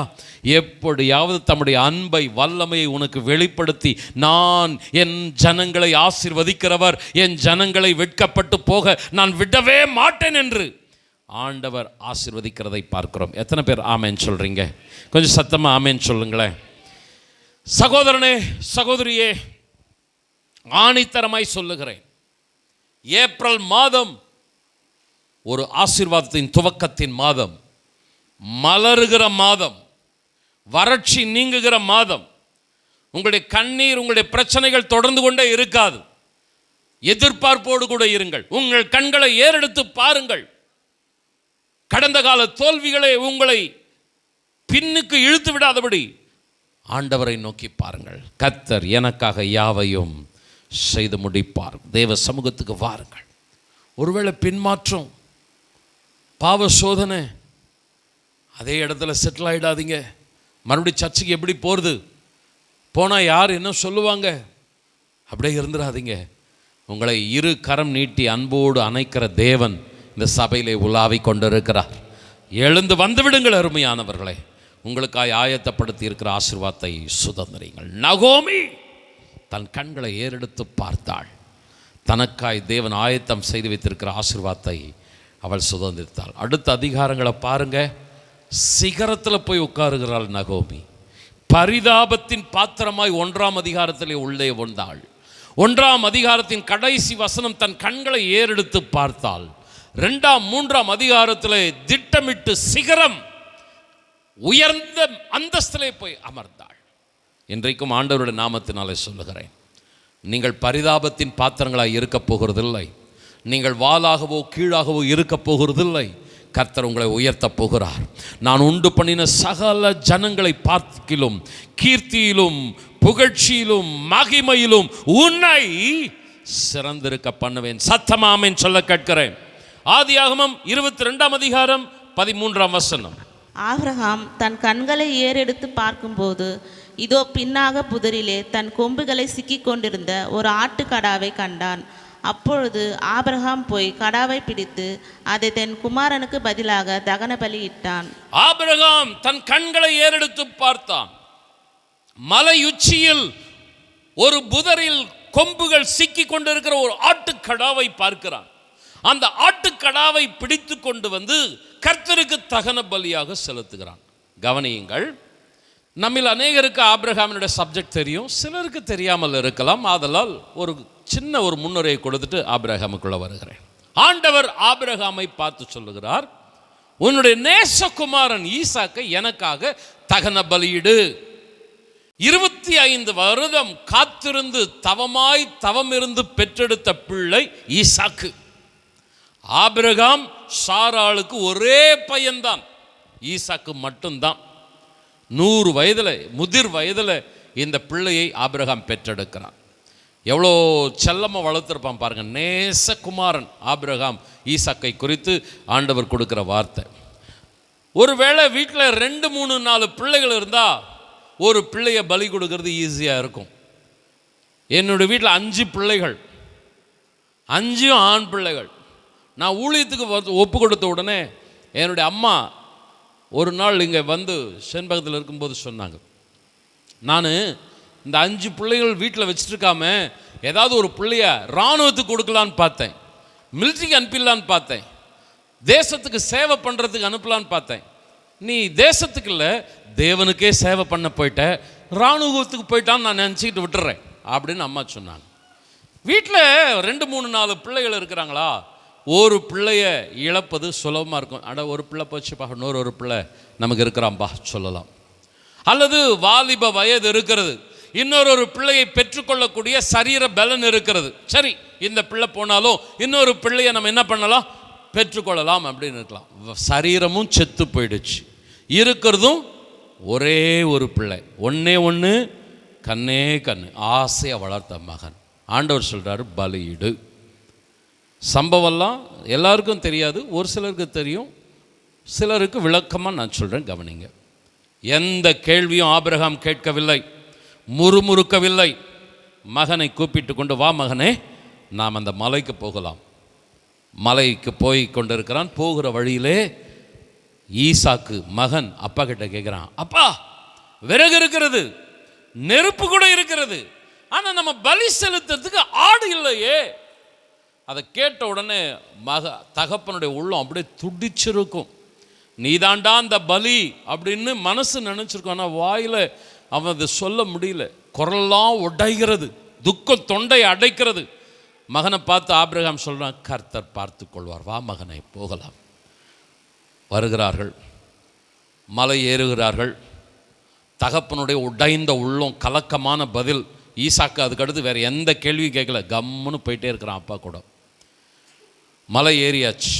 எப்படியாவது தம்முடைய அன்பை, வல்லமையை உனக்கு வெளிப்படுத்தி, நான் என் ஜனங்களை ஆசீர்வதிக்கிறவர், என் ஜனங்களை வெட்கப்பட்டு போக நான் விடவே மாட்டேன் என்று ஆண்டவர் ஆசீர்வதிக்கிறதை பார்க்கிறோம். எத்தனை பேர் ஆமேன் சொல்றீங்க? கொஞ்சம் சத்தமாக ஆமேன் சொல்லுங்களேன். சகோதரனே, சகோதரியே, ஆணித்தரமாய் சொல்லுகிறேன், ஏப்ரல் மாதம் ஒரு ஆசீர்வாதத்தின் துவக்கத்தின் மாதம், மலருகிற மாதம், வறட்சி நீங்குகிற மாதம். உங்களுடைய கண்ணீர், உங்களுடைய பிரச்சனைகள் தொடர்ந்து கொண்டே இருக்காது. எதிர்பார்ப்போடு கூட இருங்கள். உங்கள் கண்களை ஏறெடுத்து பாருங்கள். கடந்த கால தோல்விகளை உங்களை பின்னுக்கு இழுத்து விடாதபடி ஆண்டவரை நோக்கி பாருங்கள். கர்த்தர் எனக்காக யாவையும் செய்து முடிப்பார். தேவ சமூகத்துக்கு வாருங்கள். ஒருவேளை பின்மாற்றம், பாவ சோதனை, அதே இடத்துல செட்டில் ஆகிடாதீங்க. மறுபடியும் சர்ச்சுக்கு எப்படி போகிறது, போனால் யார் என்ன சொல்லுவாங்க, அப்படியே இருந்துடாதீங்க. உங்களை இரு கரம் நீட்டி அன்போடு அணைக்கிற தேவன் இந்த சபையிலே உலாவி கொண்டிருக்கிறார். எழுந்து வந்து விடுங்கள் அருமையானவர்களே. உங்களுக்காய் ஆயத்தப்படுத்தி இருக்கிற ஆசீர்வாதத்தை சுதந்திரிங்கள். நகோமி தன் கண்களை ஏறெடுத்து பார்த்தாள். தனக்காய் தேவன் ஆயத்தம் செய்து வைத்திருக்கிற ஆசீர்வாதத்தை அவள் சுதந்திரித்தாள். அடுத்த அதிகாரங்களை பாருங்க. சிகரத்தில் போய் உட்காருகிறாள் நகோமி. பரிதாபத்தின் பாத்திரமாய் 1ஆம் அதிகாரத்திலே உள்ளே வந்தாள். 1ஆம் அதிகாரத்தின் கடைசி வசனம், தன் கண்களை ஏறெடுத்து பார்த்தாள். 2ஆம் 3ஆம் அதிகாரத்திலே திட்டமிட்டு சிகரம், உயர்ந்த அந்தஸ்திலே போய் அமர்ந்தாள். இன்றைக்கும் ஆண்டவருடைய நாமத்தினாலே சொல்லுகிறேன், நீங்கள் பரிதாபத்தின் பாத்திரங்களாய் இருக்க போகிறதில்லை. நீங்கள் வாளாகவோ கீழாகவோ இருக்க போகிறதில்லை. கர்த்தர் உங்களை உயர்த்த போகிறார். நான் உண்டு பண்ணின சகல ஜனங்களை பார்க்கிலும் கீர்த்தியிலும் புகழ்ச்சியிலும் மகிமையிலும் உன்னை சிறந்திருக்க பண்ணுவேன். சத்தமாமேன் சொல்ல கேட்கிறேன். ஆதியாகமம் 22 அதிகாரம் 13 வசனம். ஆபிரகாம் தன் கண்களை ஏறெடுத்து பார்க்கும்போது இதோ பின்னாக புதரிலே தன் கொம்புகளை சிக்கிக் கொண்டிருந்த ஒரு ஆட்டுக்கடாவை கண்டான். அப்பொழுது ஆபிரகாம் போய் கடாவை பிடித்து அதை தன் குமாரனுக்கு பதிலாக தகன பலியிட்டான். ஆபிரகாம் தன் கண்களை ஏறெடுத்து பார்த்தான். மலையுச்சியில் ஒரு புதரில் கொம்புகள் சிக்கிக் கொண்டிருக்கிற ஒரு ஆட்டுக்கடாவை பார்க்கிறான். அந்த ஆட்டுக்கடாவை பிடித்து கொண்டு வந்து கர்த்தருக்கு தகன பலியாக செலுத்துகிறான். கவனியுங்கள், நம்மில் அநேகருக்கு ஆபிரகாமினுடைய சப்ஜெக்ட் தெரியும், சிலருக்கு தெரியாமல் இருக்கலாம். ஆதலால் ஒரு சின்ன ஒரு முன்னுரையை கொடுத்துட்டு ஆபிரகாமுக்குள்ள வருகிறேன். ஆண்டவர் ஆபிரகாமை பார்த்து சொல்லுகிறார், உன்னுடைய நேசகுமாரன் ஈசாக்கை எனக்காக தகன பலியிடு. 25 வருடம் காத்திருந்து தவம் இருந்து பெற்றெடுத்த பிள்ளை ஈசாக்கு. ஆபிரகாம் சாராளுக்கு ஒரே பையன்தான், ஈசாக்கு மட்டும்தான். 100 வயதில் முதிர் வயதில் இந்த பிள்ளையை ஆபிரகாம் பெற்றெடுக்கிறான். எவ்வளோ செல்லமாக வளர்த்துருப்பான் பாருங்க. நேசகுமாரன் ஆபிரகாம் ஈசாக்கை குறித்து ஆண்டவர் கொடுக்குற வார்த்தை. ஒருவேளை வீட்டில் 2, 3, 4 பிள்ளைகள் இருந்தால் ஒரு பிள்ளையை பலி கொடுக்கறது ஈஸியாக இருக்கும். என்னுடைய வீட்டில் 5 பிள்ளைகள், 5 ஆண் பிள்ளைகள். நான் ஊழியத்துக்கு ஒப்பு கொடுத்த உடனே என்னுடைய அம்மா ஒரு நாள் இங்கே வந்து செண்பகத்தில் இருக்கும்போது சொன்னாங்க, நான் இந்த 5 பிள்ளைகள் வீட்டில் வச்சுருக்காம ஏதாவது ஒரு பிள்ளைய இராணுவத்துக்கு கொடுக்கலான்னு பார்த்தேன், மிலிட்ரிக்கு அனுப்பிடலான்னு பார்த்தேன், தேசத்துக்கு சேவை பண்ணுறதுக்கு அனுப்பலான்னு பார்த்தேன். நீ தேசத்துக்கு இல்லை தேவனுக்கே சேவை பண்ண போயிட்ட, இராணுவத்துக்கு போயிட்டான்னு நான் நினச்சிக்கிட்டு விட்டுறேன் அப்படின்னு அம்மா சொன்னாங்க. வீட்டில் 2, 3, 4 பிள்ளைகள் இருக்கிறாங்களா, ஒரு பிள்ளைய இழப்பது சுலபமாக இருக்கும். ஒரு பிள்ளை போச்சுப்பா, இன்னொரு பிள்ளை நமக்கு இருக்கிறான்பா சொல்லலாம். அல்லது வாலிப வயது இருக்கிறது, இன்னொரு பிள்ளையை பெற்றுக்கொள்ளக்கூடிய சரீர பலன் இருக்கிறது. சரி, இந்த பிள்ளை போனாலும் இன்னொரு பிள்ளையை நம்ம என்ன பண்ணலாம், பெற்றுக்கொள்ளலாம் அப்படின்னு இருக்கலாம். சரீரமும் செத்து போயிடுச்சு, இருக்கிறதும் ஒரே ஒரு பிள்ளை, ஒன்று கண்ணே கண்ணு ஆசையாக வளர்த்த மகன். ஆண்டவர் சொல்கிறாரு பலியிடு. சம்பவம்லாம் எல்லாருக்கும் தெரியாது, ஒரு சிலருக்கு தெரியும், சிலருக்கு விளக்கமாக நான் சொல்கிறேன், கவனிங்க. எந்த கேள்வியும் ஆபிரகாம் கேட்கவில்லை, முறுமுறுக்கவில்லை. மகனை கூப்பிட்டு கொண்டு வா மகனே, நாம் அந்த மலைக்கு போகலாம். மலைக்கு போய் கொண்டிருக்கிறான். போகிற வழியிலே ஈசாக்கு மகன் அப்பா கிட்ட கேட்குறான், அப்பா விறகு இருக்கிறது, நெருப்பு கூட இருக்கிறது, ஆனால் நம்ம பலி செலுத்துறதுக்கு ஆடு இல்லையே. அதை கேட்ட உடனே தகப்பனுடைய உள்ளம் அப்படியே துடிச்சிருக்கும். நீதாண்டா அந்த பலி அப்படின்னு மனசு நினச்சிருக்கும். ஆனால் வாயில் அவன் அதை சொல்ல முடியல, குரல்லாம் உடைகிறது, துக்கம் தொண்டை அடைக்கிறது. மகனை பார்த்து ஆபிரகாம் சொல்கிறான், கர்த்தர் பார்த்து கொள்வார், வா மகனை போகலாம். வருகிறார்கள், மலை ஏறுகிறார்கள். தகப்பனுடைய உடைந்த உள்ளம், கலக்கமான பதில். ஈசாக்கு அதுக்கடுத்து வேறு எந்த கேள்வியும் கேட்கல, கம்முன்னு போயிட்டே இருக்கிறான் அப்பா கூட. மலை ஏறியாச்சு.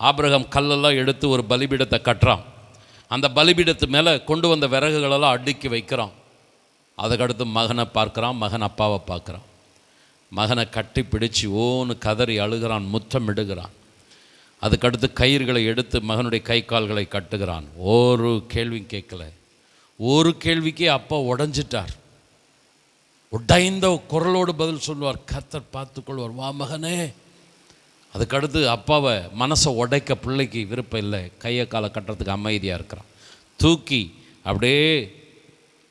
ஆபிரகாம் கல்லெல்லாம் எடுத்து ஒரு பலிபீடத்தை கட்டுறான். அந்த பலிபீடத்து மேலே கொண்டு வந்த விறகுகளெல்லாம் அடுக்கி வைக்கிறான். அதுக்கடுத்து மகனை பார்க்குறான், மகன் அப்பாவை பார்க்குறான். மகனை கட்டி பிடிச்சி ஓன்னு கதறி அழுகிறான், முத்தமிடுகிறான். அதுக்கடுத்து கயிறுகளை எடுத்து மகனுடைய கை கால்களை கட்டுகிறான். ஒரு கேள்வியும் கேட்கல. ஒரு கேள்விக்கே அப்பா உடஞ்சிட்டார். உடைந்த குரலோடு பதில் சொல்லுவார், கர்த்தர் பார்த்துக்கொள்வார், வா மகனே. அதுக்கடுத்து அப்பாவை மனசை உடைக்க பிள்ளைக்கு விருப்பம் இல்லை, கையை காலை கட்டுறதுக்கு அமைதியாக இருக்கிறான். தூக்கி அப்படியே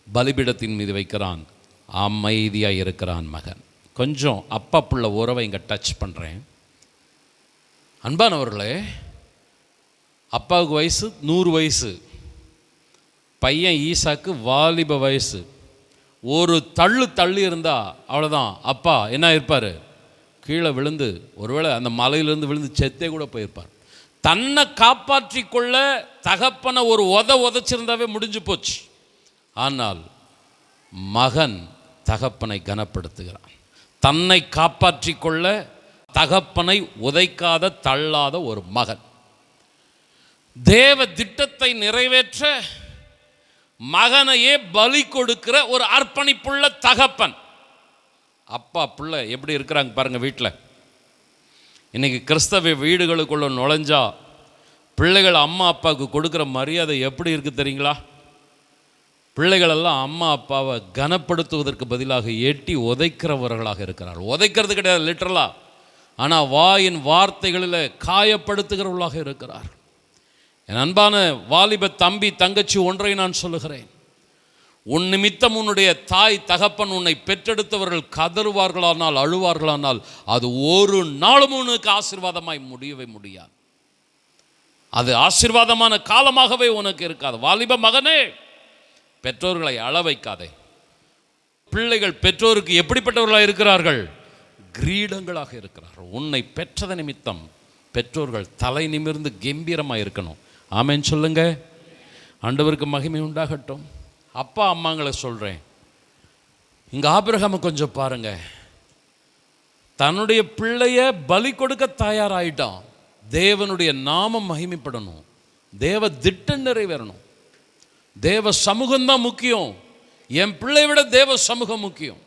பலிபீடத்தின் மீது வைக்கிறான், அமைதியாக இருக்கிறான் மகன். கொஞ்சம் அப்பா பிள்ளை உறவை இங்கே டச் பண்ணுறேன். அன்பானவர்களே, அப்பாவுக்கு வயசு 100 வயசு, பையன் ஈசாக்கு வாலிப வயசு. ஒரு தள்ளி இருந்தால் அவ்வளோதான், அப்பா என்ன இருப்பார், கீழே விழுந்து, ஒருவேளை அந்த மலையிலேருந்து விழுந்து செத்தே கூட போயிருப்பார். தன்னை காப்பாற்றி கொள்ள தகப்பனை ஒரு உதைச்சிருந்தாவே முடிஞ்சு போச்சு. ஆனால் மகன் தகப்பனை கனப்படுத்துகிறான். தன்னை காப்பாற்றி கொள்ள தகப்பனை உதைக்காத தள்ளாத ஒரு மகன். தேவ திட்டத்தை நிறைவேற்ற மகனையே பலி கொடுக்கிற ஒரு அர்ப்பணிப்புள்ள தகப்பன். அப்பா பிள்ளை எப்படி இருக்கிறாங்க பாருங்க. வீட்டில் இன்னைக்கு கிறிஸ்தவ வீடுகளுக்குள்ள நுழைஞ்சா பிள்ளைகள் அம்மா அப்பாவுக்கு கொடுக்குற மரியாதை எப்படி இருக்குது தெரியுங்களா? பிள்ளைகளெல்லாம் அம்மா அப்பாவை கனப்படுத்துவதற்கு பதிலாக எட்டி உதைக்கிறவர்களாக இருக்கிறார். உதைக்கிறது கிடையாது லிட்டரலா, ஆனால் வாயின் வார்த்தைகளில் காயப்படுத்துகிறவர்களாக இருக்கிறார். என் அன்பான வாலிப தம்பி தங்கச்சி, ஒன்றை நான் சொல்லுகிறேன். உன் நிமித்தம் உன்னுடைய தாய் தகப்பன் உன்னை பெற்றெடுத்தவர்கள் கதறுவார்களானால், அழுவார்களானால், அது ஒரு நாளும் உனக்கு ஆசீர்வாதமாய் முடியவே முடியாது. அது ஆசீர்வாதமான காலமாகவே உனக்கு இருக்காது. வாலிப மகனே, பெற்றோர்களை அழ வைக்காதே. பிள்ளைகள் பெற்றோருக்கு எப்படிப்பட்டவர்களாக இருக்கிறார்கள்? கிரீடங்களாக இருக்கிறார்கள். உன்னை பெற்றத நிமித்தம் பெற்றோர்கள் தலை நிமிர்ந்து கம்பீரமாக இருக்கணும். ஆமென் சொல்லுங்க. ஆண்டவருக்கு மகிமை உண்டாகட்டும். அப்பா அம்மாங்களை சொல்கிறேன், இங்கே ஆபிரகாமை கொஞ்சம் பாருங்க. தன்னுடைய பிள்ளைய பலி கொடுக்க தயாராயிட்டான். தேவனுடைய நாமம் மகிமைப்படணும், தேவ திட்டம் நிறைவேறணும், தேவ சமூகம்தான் முக்கியம். என் பிள்ளை விட தேவ சமூகம் முக்கியம்.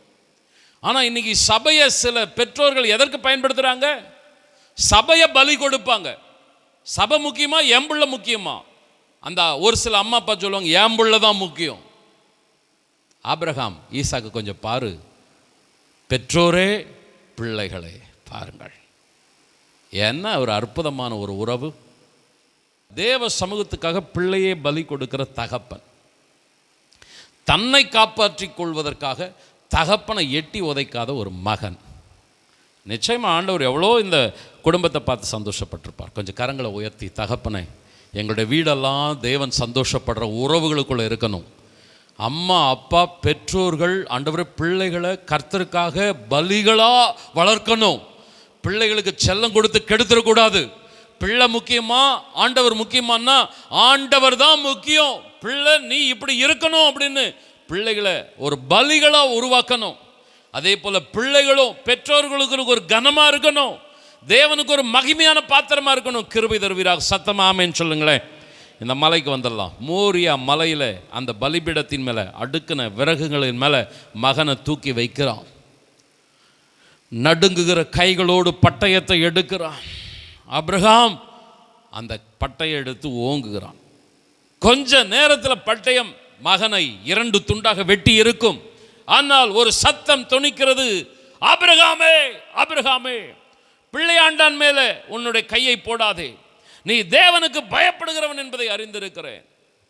ஆனால் இன்னைக்கு சபையை சில பெற்றோர்கள் எதற்கு பயன்படுத்துகிறாங்க? சபையை பலி கொடுப்பாங்க. சபை முக்கியமா, என் பிள்ளை முக்கியமா? அந்த ஒரு சில அம்மா அப்பா சொல்லுவாங்க, என் பிள்ளை தான் முக்கியம். ஆபிரகாம் ஈசாக்கு கொஞ்சம் பாரு. பெற்றோரே பிள்ளைகளே பாருங்கள். என்ன ஒரு அற்புதமான ஒரு உறவு. தேவ சமூகத்துக்காக பிள்ளையே பலி கொடுக்கிற தகப்பன், தன்னை காப்பாற்றிக் கொள்வதற்காக தகப்பனை எட்டி உதைக்காத ஒரு மகன். நிச்சயமாக ஆண்டவர் எவ்வளோ இந்த குடும்பத்தை பார்த்து சந்தோஷப்பட்டிருப்பார். கொஞ்சம் கரங்களை உயர்த்தி, தகப்பனை, எங்களுடைய வீடெல்லாம் தேவன் சந்தோஷப்படுற உறவுகளுக்குள்ளே இருக்கணும். அம்மா அப்பா பெற்றோர்கள் ஆண்டவரே பிள்ளைகளை கர்த்தருக்காக பலிகளாக வளர்க்கணும். பிள்ளைகளுக்கு செல்லம் கொடுத்து கெடுத்துடக்கூடாது. பிள்ளை முக்கியமா ஆண்டவர் முக்கியமானா, ஆண்டவர் தான் முக்கியம். பிள்ளை நீ இப்படி இருக்கணும் அப்படின்னு பிள்ளைகளை ஒரு பலிகளாக உருவாக்கணும். அதே போல் பிள்ளைகளும் பெற்றோர்களுக்கு ஒரு கனமாக இருக்கணும், தேவனுக்கு ஒரு மகிமையான பாத்திரமாக இருக்கணும். கிருபை தருவீராக. சத்தமாக ஆமென் சொல்லுங்களேன். இந்த மலைக்கு வந்துடலாம். மோரியா மலையில் அந்த பலிபீடத்தின் மேலே அடுக்கின விறகுகளின் மேலே மகனை தூக்கி வைக்கிறான். நடுங்குகிற கைகளோடு பட்டயத்தை எடுக்கிறான். ஆபிரகாம் அந்த பட்டயை எடுத்து ஓங்குகிறான். கொஞ்ச நேரத்தில் பட்டயம் மகனை 2 துண்டாக வெட்டி இருக்கும். ஆனால் ஒரு சத்தம் தொனிக்கிறது, ஆபிரகாமே, ஆபிரகாமே, பிள்ளையாண்டான் மேலே உன்னுடைய கையை போடாதே, நீ தேவனுக்கு பயப்படுகிறவன் என்பதை அறிந்திருக்கிறேன்.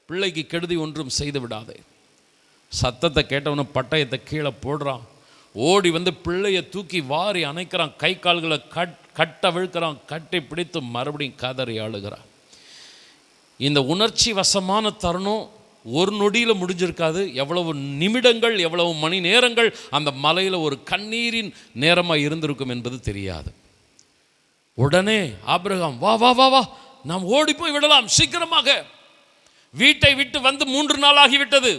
பிள்ளைக்கு கெடுதி ஒன்றும் செய்து விடாதே. சத்தத்தை கேட்டவனும் பட்டயத்தை கீழே போடுறான். ஓடி வந்து பிள்ளையை தூக்கி வாரி அணைக்கிறான். கை கால்களை கட்ட விழுக்கிறான். கட்டி பிடித்து மறுபடியும் கதறி ஆளுகிறான். இந்த உணர்ச்சி வசமான தருணம் ஒரு நொடியில் முடிஞ்சிருக்காது. எவ்வளவு நிமிடங்கள், எவ்வளவு மணி நேரங்கள் அந்த மலையில் ஒரு கண்ணீரின் நேரமாக இருந்திருக்கும் என்பது தெரியாது. உடனே ஆபிரகாம், வா வா வா வா, நாம் ஓடி போய் விடலாம் சீக்கிரமாக. வீட்டை விட்டு வந்து 3 நாள் ஆகிவிட்டது.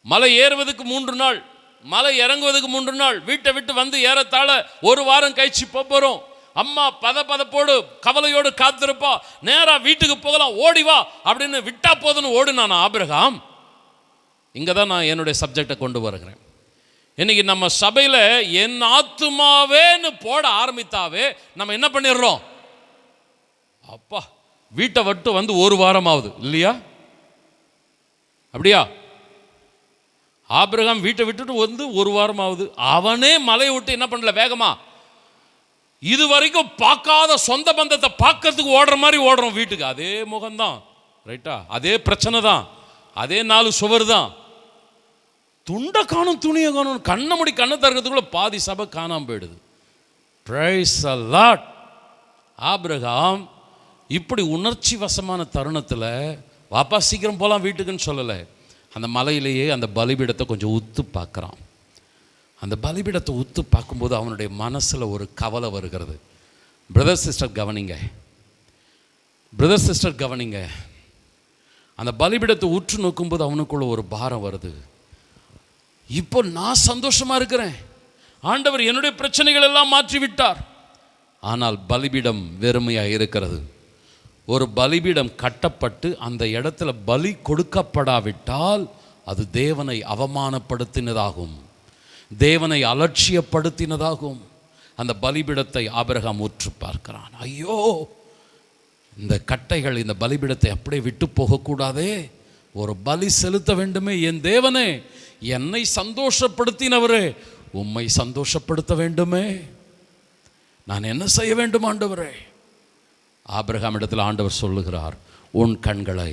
மலை ஏறுவதற்கு 3 நாள், மலை இறங்குவதுக்கு 3 நாள், வீட்டை விட்டு வந்து ஏறத்தாழ 1 வாரம் கழிச்சு போகிறோம். அம்மா பதப்போடு கவலையோடு காத்திருப்பா. நேரா வீட்டுக்கு போகலாம், ஓடி வா அப்படின்னு விட்டா போதுன்னு ஓடுனானா ஆபிரகாம். இங்கே தான் நான் என்னுடைய சப்ஜெக்டை கொண்டு வருகிறேன். இன்னைக்கு நம்ம சபையில் என் ஆத்துமாவேன்னு போட ஆரம்பித்தாவே நம்ம என்ன பண்ணிடுறோம்? அப்பா, வீட்டை விட்டு வந்து 1 வாரம் ஆகுது இல்லையா? அப்படியா? ஆபிரகாம் வீட்டை விட்டுட்டு வந்து 1 வாரம் ஆகுது. அவனே மலையை விட்டு என்ன பண்ணல, வேகமா இது வரைக்கும் பார்க்காத சொந்த பந்தத்தை பார்க்கறதுக்கு ஓடுற மாதிரி ஓடுறோம் வீட்டுக்கு. அதே முகம்தான், ரைட்டா? அதே பிரச்சனை தான், அதே 4 சுவர் தான். துண்டை காணும், துணியை காணும், கண்ணை மூடி கண்ணை தரக்கிறதுக்குள்ள பாதி சபை காணாமல் போயிடுது. Praise the Lord. ஆபிரகாம் இப்படி உணர்ச்சி வசமான தருணத்தில் வாப்பா சீக்கிரம் போகலாம் வீட்டுக்குன்னு சொல்லலை. அந்த மலையிலேயே அந்த பலிபீடத்தை கொஞ்சம் உத்து பார்க்குறான். அந்த பலிபீடத்தை உத்து பார்க்கும்போது அவனுடைய மனசில் ஒரு கவலை வருகிறது. பிரதர் சிஸ்டர் கவனிங்க, பிரதர் சிஸ்டர் கவனிங்க. அந்த பலிபீடத்தை உற்று நோக்கும்போது அவனுக்குள்ள ஒரு பாரம் வருது. இப்போ நான் சந்தோஷமாக இருக்கிறேன், ஆண்டவர் என்னுடைய பிரச்சனைகள் எல்லாம் மாற்றி விட்டார். ஆனால் பலிபீடம் வெறுமையாக இருக்கிறது. ஒரு பலிபீடம் கட்டப்பட்டு அந்த இடத்துல பலி கொடுக்கப்படாவிட்டால் அது தேவனை அவமானப்படுத்தினதாகும், தேவனை அலட்சியப்படுத்தினதாகும். அந்த பலிபீடத்தை ஆபிரகாம் உற்று பார்க்கிறான். ஐயோ, இந்த கட்டைகள் இந்த பலிபீடத்தை அப்படியே விட்டு போகக்கூடாதே, ஒரு பலி செலுத்த வேண்டுமே. என் தேவனே, என்னை சந்தோஷப்படுத்தினவரே, உம்மை சந்தோஷப்படுத்த வேண்டுமே. நான் என்ன செய்ய வேண்டும் ஆண்டவரே? ஆபிரகாம் இடத்தில் ஆண்டவர் சொல்லுகிறார், உன் கண்களை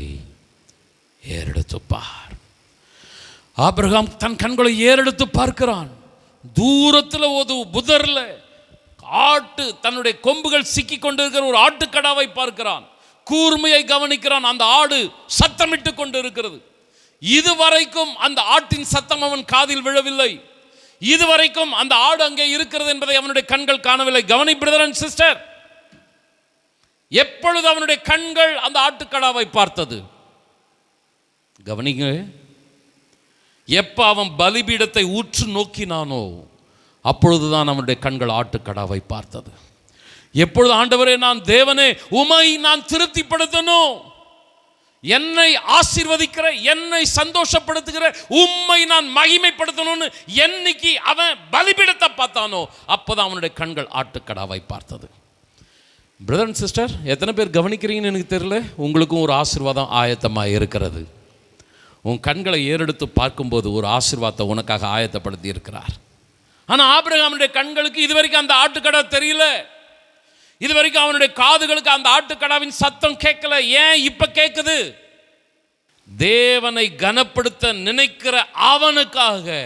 ஏறெடுத்து பார். ஆபிரகாம் தன் கண்களை ஏறெடுத்து பார்க்கிறான். தூரத்தில் ஒரு புதர்ல ஆட்டு தன்னுடைய கொம்புகள் சிக்கி கொண்டிருக்கிற ஒரு ஆட்டுக்கடாவை பார்க்கிறான். கூர்மையை கவனிக்கிறான். அந்த ஆடு சத்தமிட்டு கொண்டு இருக்கிறது. இதுவரைக்கும் அந்த ஆட்டின் சத்தம் அவன் காதில் விழவில்லை. இதுவரைக்கும் அந்த ஆடு அங்கே இருக்கிறது என்பதை அவனுடைய கண்கள் காணவில்லை. கவனி பிரதர் அண்ட் சிஸ்டர், எப்பொழுது அவனுடைய கண்கள் அந்த ஆட்டுக்கடாவை பார்த்தது? கவனிங்க, எப்ப அவன் பலிபீடத்தை உற்று நோக்கினானோ அப்பொழுதுதான் அவனுடைய கண்கள் ஆட்டுக்கடாவை பார்த்தது. எப்பொழுது ஆண்டவரே, நான் தேவனே, உமை நான் திருப்திப்படுத்தணும், என்னை ஆசீர்வதிக்கிற, என்னை சந்தோஷப்படுத்துகிற உம்மை நான் மகிமைப்படுத்தணும்னு என்னைக்கு அவன் பலிபீடத்தை பார்த்தானோ அப்போதான் அவனுடைய கண்கள் ஆட்டுக்கடாவை பார்த்தது. பிரதர் அண்ட் சிஸ்டர், எத்தனை பேர் கவனிக்கிறீங்கன்னு எனக்கு தெரியல. உங்களுக்கும் ஒரு ஆசீர்வாதம் ஆயத்தமாக இருக்கிறது. உன் கண்களை ஏறெடுத்து பார்க்கும்போது ஒரு ஆசீர்வாதத்தை உனக்காக ஆயத்தப்படுத்தி இருக்கிறார். ஆனால் ஆபிரகாமுடைய கண்களுக்கு இதுவரைக்கும் அந்த ஆட்டுக்கடா தெரியல. இதுவரைக்கும் அவனுடைய காதுகளுக்கு அந்த ஆட்டுக்கடாவின் சத்தம் கேட்கல. ஏன் இப்ப கேட்குது? தேவனை கனப்படுத்த நினைக்கிற அவனுக்காக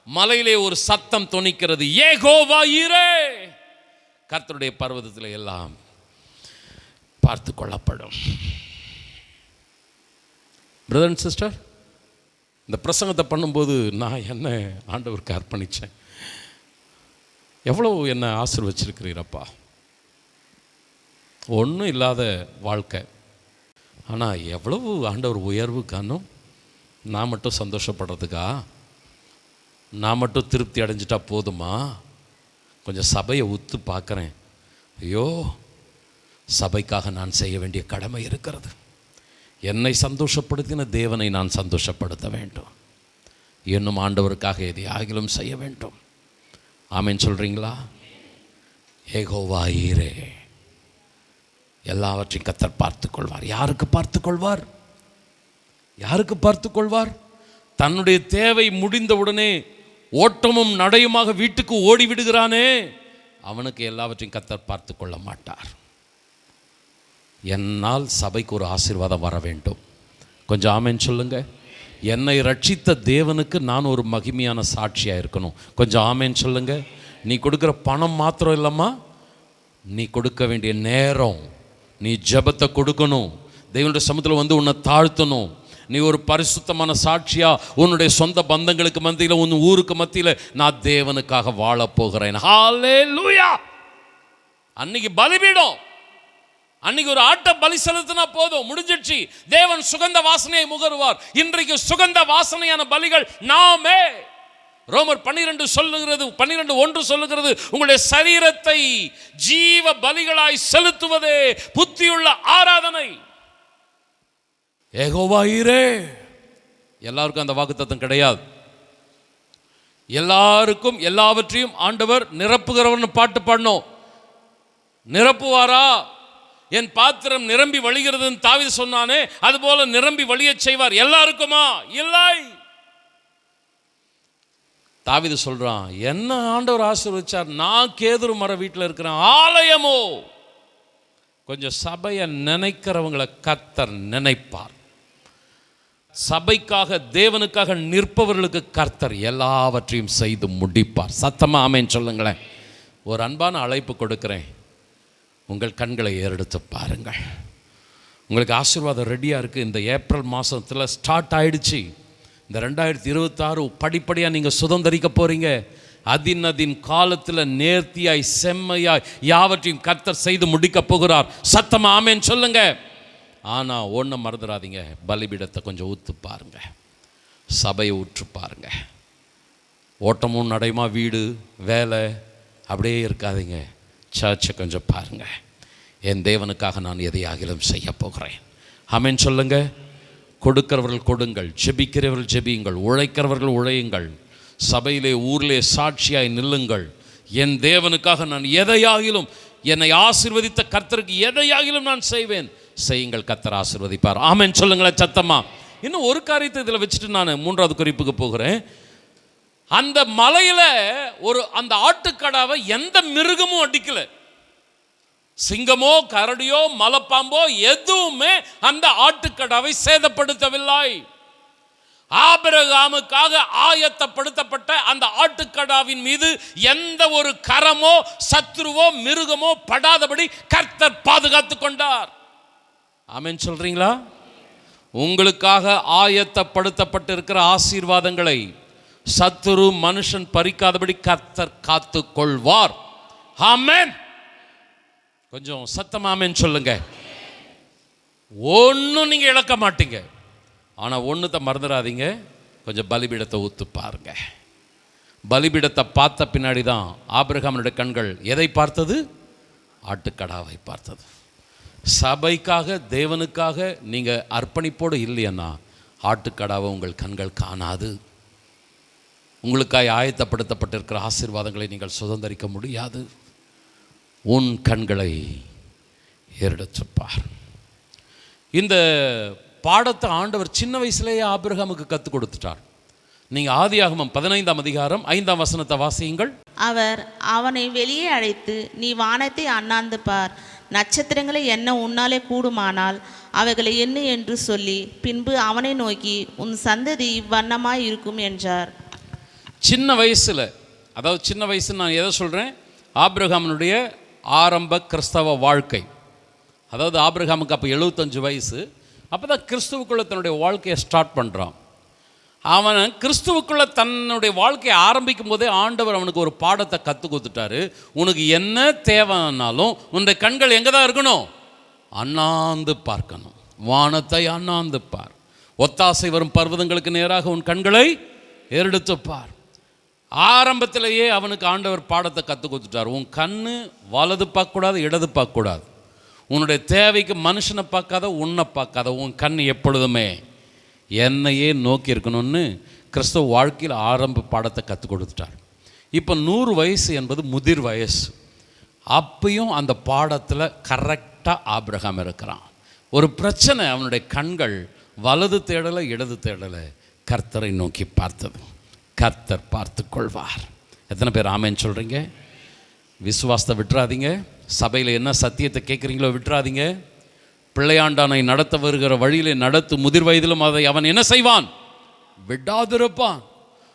மலையிலே ஒரு சத்தம் தொனிக்கிறது, யெகோவா ஈரே. கர்த்தருடைய பர்வதத்தில் எல்லாம் பார்த்து கொள்ளப்படும். பிரதர் அண்ட் சிஸ்டர், இந்த பிரசங்கத்தை பண்ணும்போது நான் என்ன ஆண்டவருக்கு அர்ப்பணித்தேன். எவ்வளோ என்ன ஆசீர்வச்சிருக்கிறீரப்பா. ஒன்றும் இல்லாத வாழ்க்கை, ஆனால் எவ்வளவு ஆண்டவர் உயர்வு காணும். நான் மட்டும் சந்தோஷப்படுறதுக்கா? நான் மட்டும் திருப்தி அடைஞ்சிட்டா போதுமா? கொஞ்சம் சபையை உத்து பார்க்குறேன். ஐயோ, சபைக்காக நான் செய்ய வேண்டிய கடமை இருக்கிறது. என்னை சந்தோஷப்படுத்தின தேவனை நான் சந்தோஷப்படுத்த வேண்டும். இன்னும் ஆண்டவருக்காக எதையாகிலும் செய்ய வேண்டும். ஆமென் சொல்கிறீங்களா? யெகோவா ஈரே. எல்லாவற்றையும் கர்த்தர் பார்த்து கொள்வார். யாருக்கு பார்த்து கொள்வார்? யாருக்கு பார்த்து கொள்வார்? தன்னுடைய தேவை முடிந்தவுடனே ஓட்டமும் நடையுமாக வீட்டுக்கு ஓடிவிடுகிறானே, அவனுக்கு எல்லாவற்றையும் கர்த்தர் பார்த்து கொள்ள மாட்டார். என்னால் சபைக்கு ஒரு ஆசீர்வாதம் வர வேண்டும். கொஞ்சம் ஆமென் சொல்லுங்க. என்னை ரட்சித்த தேவனுக்கு நான் ஒரு மகிமையான சாட்சியாக இருக்கணும். கொஞ்சம் ஆமென் சொல்லுங்க. நீ கொடுக்குற பணம் மாத்திரம் இல்லைம்மா, நீ கொடுக்க வேண்டிய நேரம், நீ ஜெபத்தை கொடுக்கணும். தேவனுடைய சமூகத்தில் வந்து உன்னை தாழ்த்தணும். நீ ஒரு பரிசுத்தமான சாட்சியா உன்னுடைய சொந்த பந்தங்களுக்கு மத்தியில், உன் ஊருக்கு மத்தியில் நான் தேவனுக்காக வாழப்போகிறேன். ஹல்லேலூயா. அன்னைக்கு பலிபீடம், அன்னைக்கு ஒரு ஆட்டை பலி செலுத்தினா போதும், முடிஞ்சிடுச்சு. தேவன் சுகந்த வாசனையை முகருவார். இன்றைக்கு சுகந்த வாசனையான பலிகள் நாமே. ரோமர் 12 சொல்லுகிறது, 12:1 சொல்லுகிறது, உங்களுடைய சரீரத்தை ஜீவ பலிகளாய் செலுத்துவதே புத்தியுள்ள ஆராதனை. யெகோவா ஈரே. எல்லாருக்கும் அந்த வாக்குத்தத்தம் கிடையாது. எல்லாருக்கும் எல்லாவற்றையும் ஆண்டவர் நிரப்புகிறவர்னு பாட்டு பாடணும். நிரப்புவாரா? என் பாத்திரம் நிரம்பி வழிகிறதுன்னு தாவீது சொன்னானே, அதுபோல நிரம்பி வழிய செய்வார். எல்லாருக்குமா? இல்லை. தாவீது சொல்றான், என்ன ஆண்டவர் ஆசீர்வதிச்சார், நான் கேதுரு மர வீட்டில் இருக்கிறேன், ஆலயமோ. கொஞ்சம் சபையை நினைக்கிறவங்களை கர்த்தர் நினைப்பார். சபைக்காக தேவனுக்காக நிற்பவர்களுக்கு கர்த்தர் எல்லாவற்றையும் செய்து முடிப்பார். சத்தமா ஆமென் சொல்லுங்களேன். ஒரு அன்பான அழைப்பு கொடுக்கிறேன். உங்கள் கண்களை ஏறெடுத்து பாருங்கள். உங்களுக்கு ஆசீர்வாதம் ரெடியாக இருக்குது. இந்த ஏப்ரல் மாதத்தில் ஸ்டார்ட் ஆகிடுச்சு. இந்த 2026 படிப்படியாக நீங்கள் சுதந்திரிக்க போகிறீங்க. அதின் காலத்தில் நேர்த்தியாய் செம்மையாய் யாவற்றையும் கர்த்தர் செய்து முடிக்க போகிறார். சத்தமா ஆமென் சொல்லுங்க. ஆனால் ஒன்றை மறந்துடாதீங்க, பலிபீடத்தை கொஞ்சம் ஊற்று பாருங்க, சபையை ஊற்று பாருங்க. ஓட்டமும் நடையுமா வீடு வேலை அப்படியே இருக்காதீங்க. சர்ச்சை கொஞ்சம் பாருங்கள். என் தேவனுக்காக நான் எதையாகிலும் செய்ய போகிறேன். ஆமென் சொல்லுங்க. கொடுக்கிறவர்கள் கொடுங்கள், ஜெபிக்கிறவர்கள் ஜெபியுங்கள், உழைக்கிறவர்கள் உழையுங்கள், சபையிலே ஊரிலே சாட்சியாய் நில்லுங்கள். என் தேவனுக்காக நான் எதையாகிலும், என்னை ஆசீர்வதித்த கர்த்தருக்கு எதையாகிலும் நான் செய்வேன். செய்யுங்கள், கர்த்தர் ஆசீர்வதிப்பார். ஆமென் சொல்லுங்களேன் சத்தமா. இன்னும் ஒரு காரியத்தை இதில் வச்சுட்டு நான் 3வது குறிப்புக்கு போகிறேன். அந்த மலையில் அந்த ஆட்டுக்கடாவை எந்த மிருகமும் அடிக்கல. சிங்கமோ கரடியோ மலைப்பாம்போ எதுவுமே அந்த ஆட்டுக்கடாவை சேதப்படுத்தவில்லை. ஆபிரகாமுக்காக ஆயத்தப்படுத்தப்பட்ட அந்த ஆட்டுக்கடாவின் மீது எந்த ஒரு கரமோ சத்ருவோ மிருகமோ படாதபடி கர்த்தர் பாதுகாத்து கொண்டார். ஆமென் சொல்றீங்களா? உங்களுக்காக ஆயத்தப்படுத்தப்பட்டிருக்கிற ஆசீர்வாதங்களை சத்துரு மனுஷன் பறிக்காதபடி கர்த்தர் காத்து கொள்வார். ஆமென். கொஞ்சம் சத்தமா ஆமென் சொல்லுங்க. ஒன்றும் நீங்க இழக்க மாட்டீங்க. ஆனால் ஒன்றுத்தை மறந்துடாதீங்க, கொஞ்சம் பலிபீடத்தை ஊத்து பாருங்க. பலிபீடத்தை பார்த்த பின்னாடி தான் ஆபிரகாமுடைய கண்கள் எதை பார்த்தது? ஆட்டுக்கடாவை பார்த்தது. சபைக்காக தேவனுக்காக நீங்கள் அர்ப்பணிப்போடு இல்லையன்னா ஆட்டுக்கடாவை உங்கள் கண்கள் காணாது. உங்களுக்காய் ஆயத்தப்படுத்தப்பட்டிருக்கிற ஆசீர்வாதங்களை நீங்கள் சுதந்திரிக்க முடியாது. உன் கண்களை ஏறெடுத்துப்பார். இந்த பாடத்தை ஆண்டவர் சின்ன வயசுலேயே ஆபிரகாமுக்கு கற்றுக் கொடுத்துட்டார். நீங்கள் ஆதியாகமம் 15ஆம் அதிகாரம் 5ஆம் வசனத்தை வாசியுங்கள். அவர் அவனை வெளியே அழைத்து, நீ வானத்தை அண்ணாந்து பார், நட்சத்திரங்களை எண்ண உன்னாலே கூடுமானால் அவைகளை எண்ணு என்று சொல்லி, பின்பு அவனை நோக்கி, உன் சந்ததி இவ்வண்ணமாய் இருக்கும் என்றார். சின்ன வயசில், அதாவது சின்ன வயசு நான் எதை சொல்கிறேன்? ஆபிரகாமனுடைய ஆரம்ப கிறிஸ்தவ வாழ்க்கை. அதாவது ஆபிரகாமுக்கு அப்போ 75 வயசு. அப்போ தான் கிறிஸ்துவுக்குள்ளே தன்னுடைய வாழ்க்கையை ஸ்டார்ட் பண்ணுறான். அவன் கிறிஸ்துவுக்குள்ளே தன்னுடைய வாழ்க்கையை ஆரம்பிக்கும் போதே ஆண்டவர் அவனுக்கு ஒரு பாடத்தை கற்றுக் கொடுத்துட்டாரு. உனக்கு என்ன தேவைன்னாலும் உன்னுடைய கண்கள் எங்கே தான் இருக்கணும்? அண்ணாந்து பார்க்கணும். வானத்தை அண்ணாந்து பார். ஒத்தாசை வரும் பர்வதங்களுக்கு நேராக உன் கண்களை ஏறெடுத்து பார். ஆரம்பத்திலேயே அவனுக்கு ஆண்டவர் பாடத்தை கற்றுக் கொடுத்துட்டார். உன் கண்ணு வலது பார்க்கக்கூடாது, இடது பார்க்கக்கூடாது. உன்னுடைய தேவைக்கு மனுஷனை பார்க்காத, உன்னை பார்க்காத. உன் கண் எப்பொழுதுமே என்னையே நோக்கி இருக்கணும்னு கிறிஸ்தவ வாழ்க்கையில் ஆரம்ப பாடத்தை கற்றுக் கொடுத்துட்டார். இப்போ 100 வயசு என்பது முதிர் வயசு. அப்பையும் அந்த பாடத்தில் கரெக்டாக ஆபிரகாம் இருக்கிறான். ஒரு பிரச்சனை, அவனுடைய கண்கள் வலது தேடலை இடது தேடலை, கர்த்தரை நோக்கி பார்த்தது. கர்த்தர் பார்த்து கொள்வார். எத்தனை பேர் ஆமென் சொல்கிறீங்க? விசுவாசத்தை விட்டுறாதீங்க. சபையில் என்ன சத்தியத்தை கேட்குறீங்களோ விட்டுறாதீங்க. பிள்ளையாண்டானை நடத்த வருகிற வழியிலே நடத்து. முதிர் வயதிலும் அதை அவன் என்ன செய்வான்? விடாதிருப்பான்.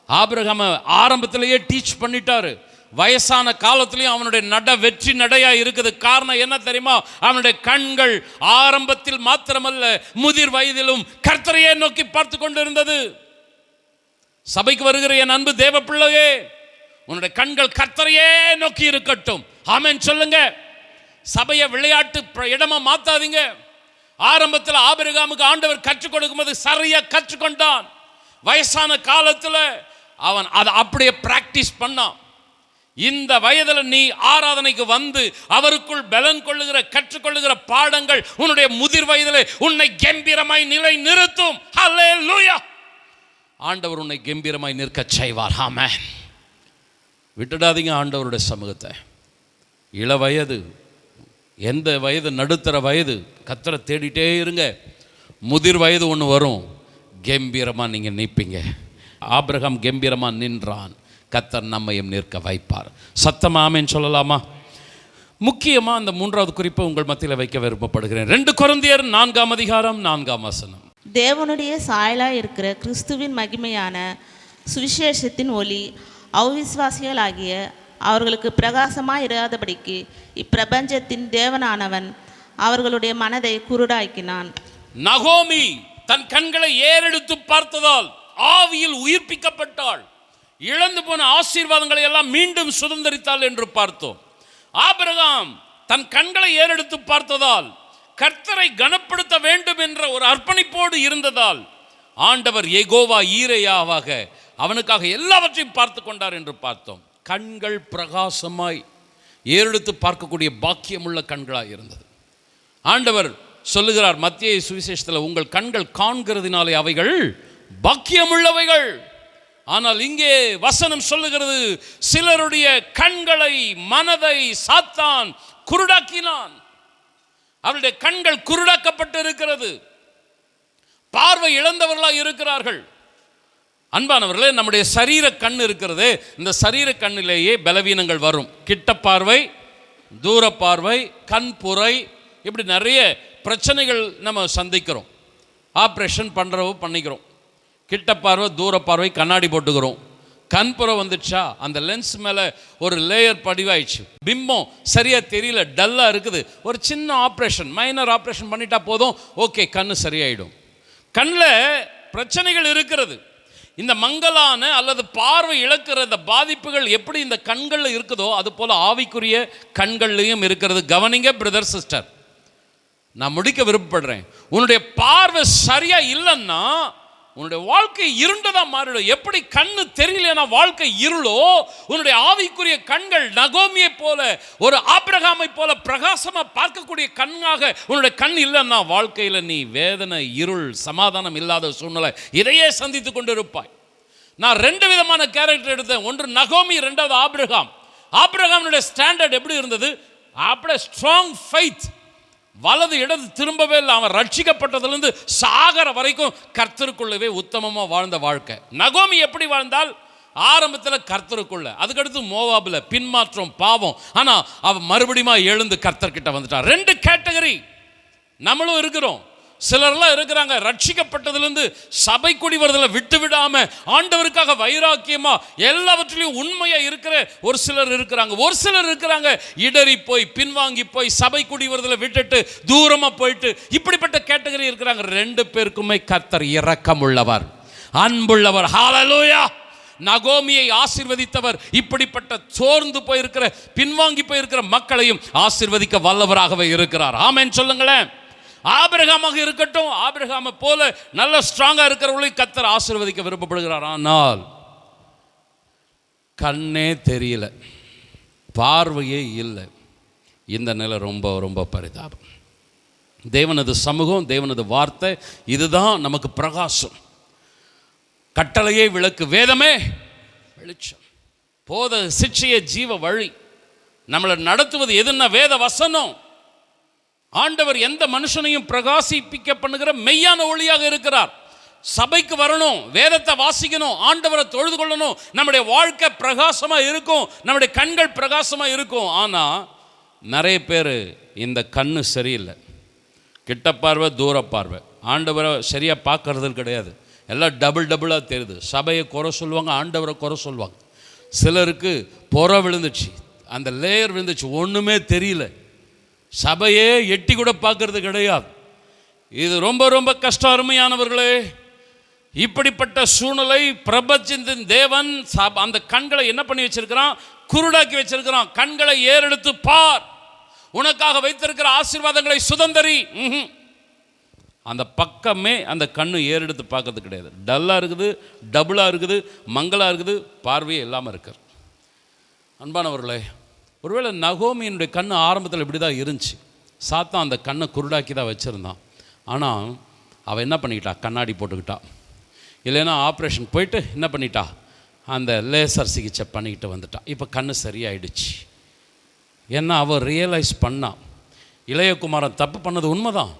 ஆபிரகாம ஆரம்பத்திலேயே டீச் பண்ணிட்டாரு. வயசான காலத்திலையும் அவனுடைய வெற்றி நடையாக இருக்குது. காரணம் என்ன தெரியுமா? அவனுடைய கண்கள் ஆரம்பத்தில் மாத்திரமல்ல, முதிர் வயதிலும் கர்த்தரையே நோக்கி பார்த்து கொண்டு இருந்தது. சபைக்கு வருகிற என் அன்பு தேவ பிள்ளையே, உன்னுடைய கண்கள் கர்த்தரையே நோக்கி இருக்கட்டும். ஆமென் சொல்லுங்க. சபையை விளையாட்டு இடமா மாத்தாதீங்க. ஆரம்பத்தில் ஆபிரகாமுக்கு ஆண்டவர் கற்றுக் கொடுக்கும்போது சரியா கற்றுக்கொண்டான். வயசான காலத்தில் அவன் அதை அப்படியே பிராக்டிஸ் பண்ணான். இந்த வயதில் நீ ஆராதனைக்கு வந்து அவருக்குள் பலன் கொள்ளுகிற கற்றுக்கொள்ளுகிற பாடங்கள் உன்னுடைய முதிர் வயதில் உன்னை கம்பீரமாய் நிலை நிறுத்தும். ஹல்லேலூயா. ஆண்டவர் உன்னை கம்பீரமாய் நிற்க செய்வார். ஆமென். விட்டுடாதீங்க ஆண்டவருடைய சமூகத்தை. இள வயது, எந்த வயது, நடுத்தர வயது, கர்த்தரை தேடிட்டே இருங்க. முதிர் வயது ஒன்று வரும், கம்பீரமாக நீங்கள் நிற்பீங்க. ஆபிரகாம் கம்பீரமாக நின்றான். கர்த்தர் நம்மையும் நிற்க வைப்பார். சத்தமாக ஆமென் சொல்லலாமா? முக்கியமாக அந்த 3வது குறிப்பை உங்கள் மத்தியில் வைக்க விருப்பப்படுகிறேன். 2 கொரிந்தியர் 4ஆம் அதிகாரம் 4ஆம் வசனம். தேவனுடைய சாயலாய் இருக்கிற கிறிஸ்துவின் மகிமையான சுவிசேஷத்தின் ஒளி அவிசுவாசிகளாகிய அவர்களுக்கு பிரகாசமாக இராதபடிக்கு இப்பிரபஞ்சத்தின் தேவனானவன் அவர்களுடைய மனதை குருடாக்கினான். நகோமி தன் கண்களை ஏறெடுத்து பார்த்ததால் ஆவியில் உயிர்ப்பிக்கப்பட்டாள். இழந்து போன ஆசீர்வாதங்களை எல்லாம் மீண்டும் சுதந்திரித்தாள் என்று பார்த்தோம். ஆபிரகாம் தன் கண்களை ஏறெடுத்து பார்த்ததால், கர்த்தரை கனப்படுத்த வேண்டும் என்ற ஒரு அர்ப்பணிப்போடு இருந்ததால் ஆண்டவர் யெகோவா ஈரேயாவாக அவனுக்காக எல்லாவற்றையும் பார்த்து கொண்டார் என்று பார்த்தோம். கண்கள் பிரகாசமாய் ஏறெடுத்து பார்க்கக்கூடிய பாக்கியமுள்ள கண்களாக இருந்தது. ஆண்டவர் சொல்லுகிறார் மத்திய சுவிசேஷத்தில், உங்கள் கண்கள் காண்கிறதுனாலே அவைகள் பாக்கியமுள்ளவைகள். ஆனால் இங்கே வசனம் சொல்லுகிறது, சிலருடைய கண்களை, மனதை சாத்தான் குருடாக்கினான். அவருடைய கண்கள் குருடாக்கப்பட்டு இருக்கிறது, பார்வை இழந்தவர்களாக இருக்கிறார்கள். அன்பானவர்களே, நம்முடைய சரீர கண் இருக்கிறது, இந்த சரீர கண்ணிலேயே பலவீனங்கள் வரும். கிட்ட பார்வை, தூர பார்வை, கண்புரை, இப்படி நிறைய பிரச்சனைகள் நம்ம சந்திக்கிறோம். ஆப்ரேஷன் பண்ணிக்கிறோம். கிட்ட பார்வை, தூர பார்வை, கண்ணாடி போட்டுக்கிறோம். கண்புறம் வந்துடுச்சா, அந்த லென்ஸ் மேலே ஒரு லேயர் படிவாயிடுச்சு, பிம்பம் சரியாக தெரியல, டல்லாக இருக்குது. ஒரு சின்ன ஆப்ரேஷன், மைனர் ஆப்ரேஷன் பண்ணிட்டா போதும், ஓகே, கண்ணு சரியாயிடும். கண்ணில் பிரச்சனைகள் இருக்கிறது. இந்த மங்கலான அல்லது பார்வை இழக்கிற இந்த பாதிப்புகள் எப்படி இந்த கண்களில் இருக்குதோ அது போல் ஆவிக்குரிய கண்கள்லையும் இருக்கிறது. கவனிங்க பிரதர், சிஸ்டர், நான் முடிக்க விருப்பப்படுறேன். உன்னுடைய பார்வை சரியா இல்லைன்னா உன்னுடைய வாழ்க்கை இருண்டதாக மாறிடும். எப்படி கண்ணு தெரியலனா வாழ்க்கை இருளோ, உன்னுடைய ஆவிக்குரிய கண்கள் நகோமியை போல, ஒரு ஆபிரகாமை போல பிரகாசமாக பார்க்கக்கூடிய கண்ணாக உன்னுடைய கண் இல்லைன்னா வாழ்க்கையில் நீ வேதனை, இருள், சமாதானம் இல்லாத சூழ்நிலை இதையே சந்தித்து கொண்டு இருப்பாய். நான் 2 விதமான கேரக்டர் எடுத்தேன். ஒன்று நகோமி, 2வது ஆபிரகாம். ஆபிரகாமுடைய ஸ்டாண்டர்ட் எப்படி இருந்தது? அப்படியே ஸ்ட்ராங் ஃபெய்த், வலது இடது திரும்பவே இல்லை. அவன் ரட்சிக்கப்பட்டதுலேருந்து சாகர வரைக்கும் கர்த்தருக்குள்ளவே உத்தமமாக வாழ்ந்த வாழ்க்கை. நகோமி எப்படி வாழ்ந்தால்? ஆரம்பத்தில் கர்த்தருக்குள்ள, அதுக்கடுத்து மோவாபில் பின்மாற்றம், பாவம். ஆனால் அவன் மறுபடியும் எழுந்து கர்த்தர்கிட்ட வந்துட்டான். 2 கேட்டகரி நம்மளும் இருக்கிறோம். சிலர்லாம் இருக்கிறாங்க, ரட்சிக்கப்பட்டதுலேருந்து சபை கூடி வருதில் விட்டு விடாமல் ஆண்டவருக்காக வைராக்கியமா எல்லாவற்றிலையும் உண்மையாக இருக்கிற ஒரு சிலர் இருக்கிறாங்க. ஒரு சிலர் இருக்கிறாங்க, இடறி போய் பின்வாங்கி போய் சபை கூடி வருதில் விட்டுட்டு தூரமாக போயிட்டு, இப்படிப்பட்ட கேட்டகரி இருக்கிறாங்க. 2 பேருக்குமே கர்த்தர் இரக்கமுள்ளவர், அன்புள்ளவர். ஹல்லேலூயா! நகோமியை ஆசீர்வதித்தவர் இப்படிப்பட்ட சோர்ந்து போயிருக்கிற, பின்வாங்கி போயிருக்கிற மக்களையும் ஆசீர்வதிக்க வல்லவராகவே இருக்கிறார். ஆமென் சொல்லுங்களேன். ஆபிரகாமாக இருக்கட்டும், ஆபிரகாமை போல நல்ல ஸ்ட்ராங்காக இருக்கிறவர்களை கர்த்தர் ஆசீர்வதிக்க விருப்பப்படுகிறார். ஆனால் கண்ணே தெரியல, பார்வையே இல்லை. இந்த நிலை ரொம்ப ரொம்ப பரிதாபம். தேவனது சமூகம், தேவனது வார்த்தை, இதுதான் நமக்கு பிரகாசம். கட்டளையே விளக்கு, வேதமே வெளிச்சம், போத சிக்ஷைய ஜீவ வழி. நம்மளை நடத்துவது எதுன்னா வேத வசனம். ஆண்டவர் எந்த மனுஷனையும் பிரகாசிப்பிக்க பண்ணுகிற மெய்யான ஒளியாக இருக்கிறார். சபைக்கு வரணும், வேதத்தை வாசிக்கணும், ஆண்டவரை தொழுது கொள்ளணும், நம்முடைய வாழ்க்கை பிரகாசமாக இருக்கும், நம்முடைய கண்கள் பிரகாசமாக இருக்கும். ஆனால் நிறைய பேர் இந்த கண்ணு சரியில்லை, கிட்ட பார்வை, தூர பார்வை, ஆண்டவரை சரியாக பார்க்கறது கிடையாது. எல்லாம் டபுளாக தெரியுது. சபையை குறை சொல்லுவாங்க, ஆண்டவரை குறை சொல்லுவாங்க. சிலருக்கு புற விழுந்துச்சு, அந்த லேயர் விழுந்துச்சு, ஒன்றுமே தெரியல, சபையே எட்டி கூட பார்க்கறது கிடையாது. இது ரொம்ப ரொம்ப கஷ்டம். அருமையானவர்களே, இப்படிப்பட்ட சூழ்நிலை பிரபஞ்சத்தின் தேவன் அந்த கண்களை என்ன பண்ணி வச்சிருக்கிறான்? குருடாக்கி வச்சிருக்கிறான். கண்களை ஏறெடுத்து பார், உனக்காக வைத்திருக்கிற ஆசீர்வாதங்களை சுதந்தரி. அந்த பக்கமே அந்த கண்ணு ஏறெடுத்து பார்க்கறது கிடையாது. டல்லாக இருக்குது, டபுளாக இருக்குது, மங்களாக இருக்குது, பார்வையே இல்லாமல் இருக்கிறது. அன்பானவர்களே, ஒருவேளை நகோமியினுடைய கண்ணு ஆரம்பத்தில் இப்படி தான் இருந்துச்சு. சாத்தான் அந்த கண்ணை குருடாக்கி தான் வச்சுருந்தான். ஆனால் அவள் என்ன பண்ணிக்கிட்டா? கண்ணாடி போட்டுக்கிட்டா. இல்லைன்னா ஆப்ரேஷன் போயிட்டு என்ன பண்ணிட்டா? அந்த லேசர் சிகிச்சை பண்ணிக்கிட்டு வந்துட்டா. இப்போ கண்ணு சரியாயிடுச்சு. ஏன்னா அவள் ரியலைஸ் பண்ணான், இளையகுமாரன் தப்பு பண்ணது உண்மைதான்.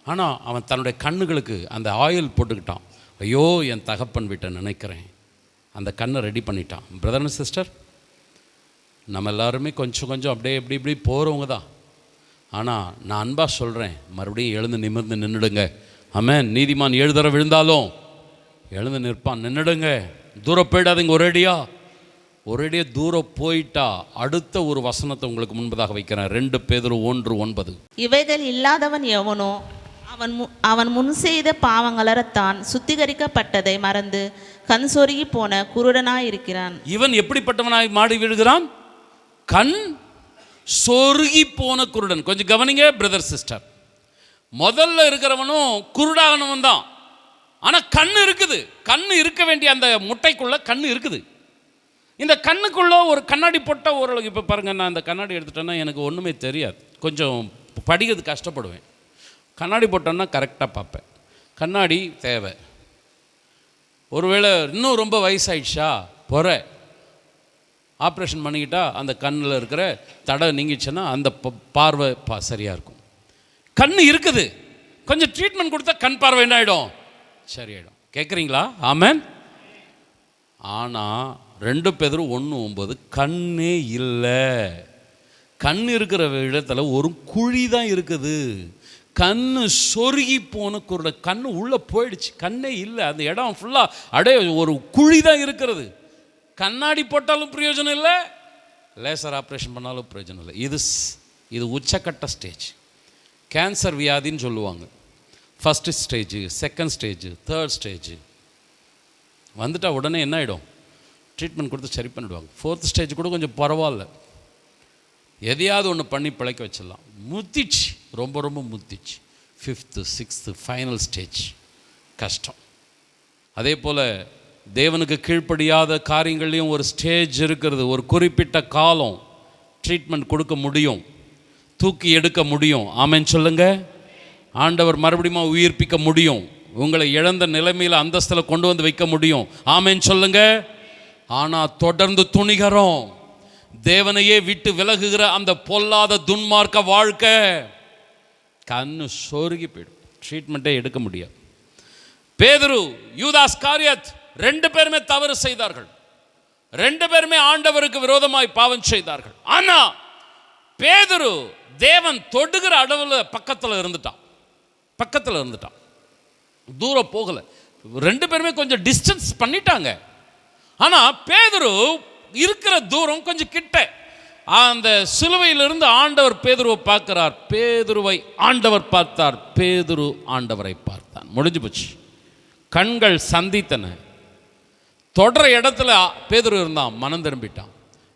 ஆனால் அவன் தன்னுடைய கண்ணுகளுக்கு அந்த ஆயில் போட்டுக்கிட்டான். ஐயோ, என் தகப்பன் வீட்டை நினைக்கிறேன். அந்த கண்ணை ரெடி பண்ணிட்டான். பிரதர் அண்ட் சிஸ்டர், நம்ம எல்லாருமே கொஞ்சம் கொஞ்சம் அப்படியே இப்படி போகிறவங்க தான். ஆனால் நான் அன்பாக சொல்கிறேன், மறுபடியும் எழுந்து நிமிர்ந்து நின்றுடுங்க. ஆமென். நீதிமான் 7 தடவை விழுந்தாலும் எழுந்து நிற்பான். நின்றுடுங்க, தூரம் போயிடாதீங்க. ஒரேடியாக தூரம் போயிட்டா அடுத்த ஒரு வசனத்தை உங்களுக்கு முன்பதாக வைக்கிறேன். 2 பேதுரு 1:9. இவைகள் இல்லாதவன் எவனோ அவன் முன் செய்த பாவங்களறத்தான் சுத்திகரிக்கப்பட்டதை மறந்து கண் சொருகி போன குருடனாய் இருக்கிறான். இவன் எப்படிப்பட்டவனாய் மாடி விழுகிறான்? கண் சொருகி போன குருடன். கொஞ்சம் கவனிங்க பிரதர் சிஸ்டர், முதல்ல இருக்கிறவனும் குருடானவன் தான். ஆனால் கண்ணு இருக்குது. கண்ணு இருக்க வேண்டிய அந்த முட்டைக்குள்ள கண்ணு இருக்குது. இந்த கண்ணுக்குள்ள ஒரு கண்ணாடி போட்ட ஒரு, இப்போ பாருங்க, நான் இந்த கண்ணாடி எடுத்துட்டேன்னா எனக்கு ஒன்றுமே தெரியாது. கொஞ்சம் படிக்கிறது கஷ்டப்படுவேன். கண்ணாடி போட்டோன்னா கரெக்டாக பார்ப்பேன். கண்ணாடி தேவை. ஒருவேளை இன்னும் ரொம்ப வயசாயிடுச்சா ஆப்ரேஷன் பண்ணிக்கிட்டா அந்த கண்ணில் இருக்கிற தடை நீங்கிச்சுன்னா அந்த பார்வை சரியாக இருக்கும். கண் இருக்குது, கொஞ்சம் ட்ரீட்மெண்ட் கொடுத்தா கண் பார்வை என்ன ஆகிடும்? சரியாயிடும். கேட்குறீங்களா? ஆமென். ஆனால் 2 பேதுரு 1:9 கண்ணே இல்லை. கண் இருக்கிற இடத்துல ஒரு குழி தான் இருக்குது. கண்ணு சொருகி போன குருட, கண்ணு உள்ளே போயிடுச்சு, கண்ணே இல்லை. அந்த இடம் ஃபுல்லாக அப்படியே ஒரு குழி தான் இருக்கிறது. கண்ணாடி போட்டாலும் பிரயோஜனம் இல்லை, லேசர் ஆப்ரேஷன் பண்ணாலும் பிரயோஜனம் இல்லை. இது உச்சக்கட்ட ஸ்டேஜ். கேன்சர் வியாதின்னு சொல்லுவாங்க. First stage, second stage, third stage வந்துட்டால் உடனே என்ன ஆகிடும்? ட்ரீட்மெண்ட் கொடுத்து சரி பண்ணிவிடுவாங்க. 4th ஸ்டேஜ் கூட கொஞ்சம் பரவாயில்ல, எதையாவது ஒன்று பண்ணி பிழைக்க வச்சிடலாம். முத்திச்சு, ரொம்ப ரொம்ப முத்திச்சு. 5th 6th ஃபைனல் ஸ்டேஜ் கஷ்டம். அதே போல் தேவனுக்கு கீழ்ப்படியாத காரியங்கள்லேயும் ஒரு ஸ்டேஜ் இருக்கிறது. ஒரு குறிப்பிட்ட காலம் ட்ரீட்மெண்ட் கொடுக்க முடியும், தூக்கி எடுக்க முடியும். ஆமென் சொல்லுங்க. ஆண்டவர் மறுபடியும் உயிர்ப்பிக்க முடியும். உங்களை இழந்த நிலைமையில் அந்தஸ்தில் கொண்டு வந்து வைக்க முடியும். ஆமென் சொல்லுங்க. ஆனால் தொடர்ந்து துணிகரம், தேவனையே விட்டு விலகுகிற அந்த பொல்லாத துன்மார்க்க வாழ்க்கை கண்ணு சொருகி போயிடும். ட்ரீட்மெண்ட்டே எடுக்க முடியாது. பேதுரு, யூதாஸ் காரியத் 2 பேருமே தவறு செய்தார்கள். 2 பேருமே ஆண்டவருக்கு விரோதமாய் பாவம் செய்தார்கள். ஆனா பேதுரு தேவன் தொடுகிற அளவில் பக்கத்தில் இருந்துட்டான். தூரம் போகல. 2 பேருமே கொஞ்சம் டிஸ்டன்ஸ் பண்ணிட்டாங்க. ஆனா பேதுரு இருக்கிற தூரம் கொஞ்சம் கிட்ட. அந்த சிலுவையிலிருந்து ஆண்டவர் பேதுருவை பார்க்கிறார். பேதுருவை ஆண்டவர் பார்த்தார். பேதுரு ஆண்டவரை பார்த்தான். முடிஞ்சு போச்சு. கண்கள் சந்தித்தன. தொடர இடத்துல பேதுரு இருந்தான், மனம் திரும்பிட்டான்.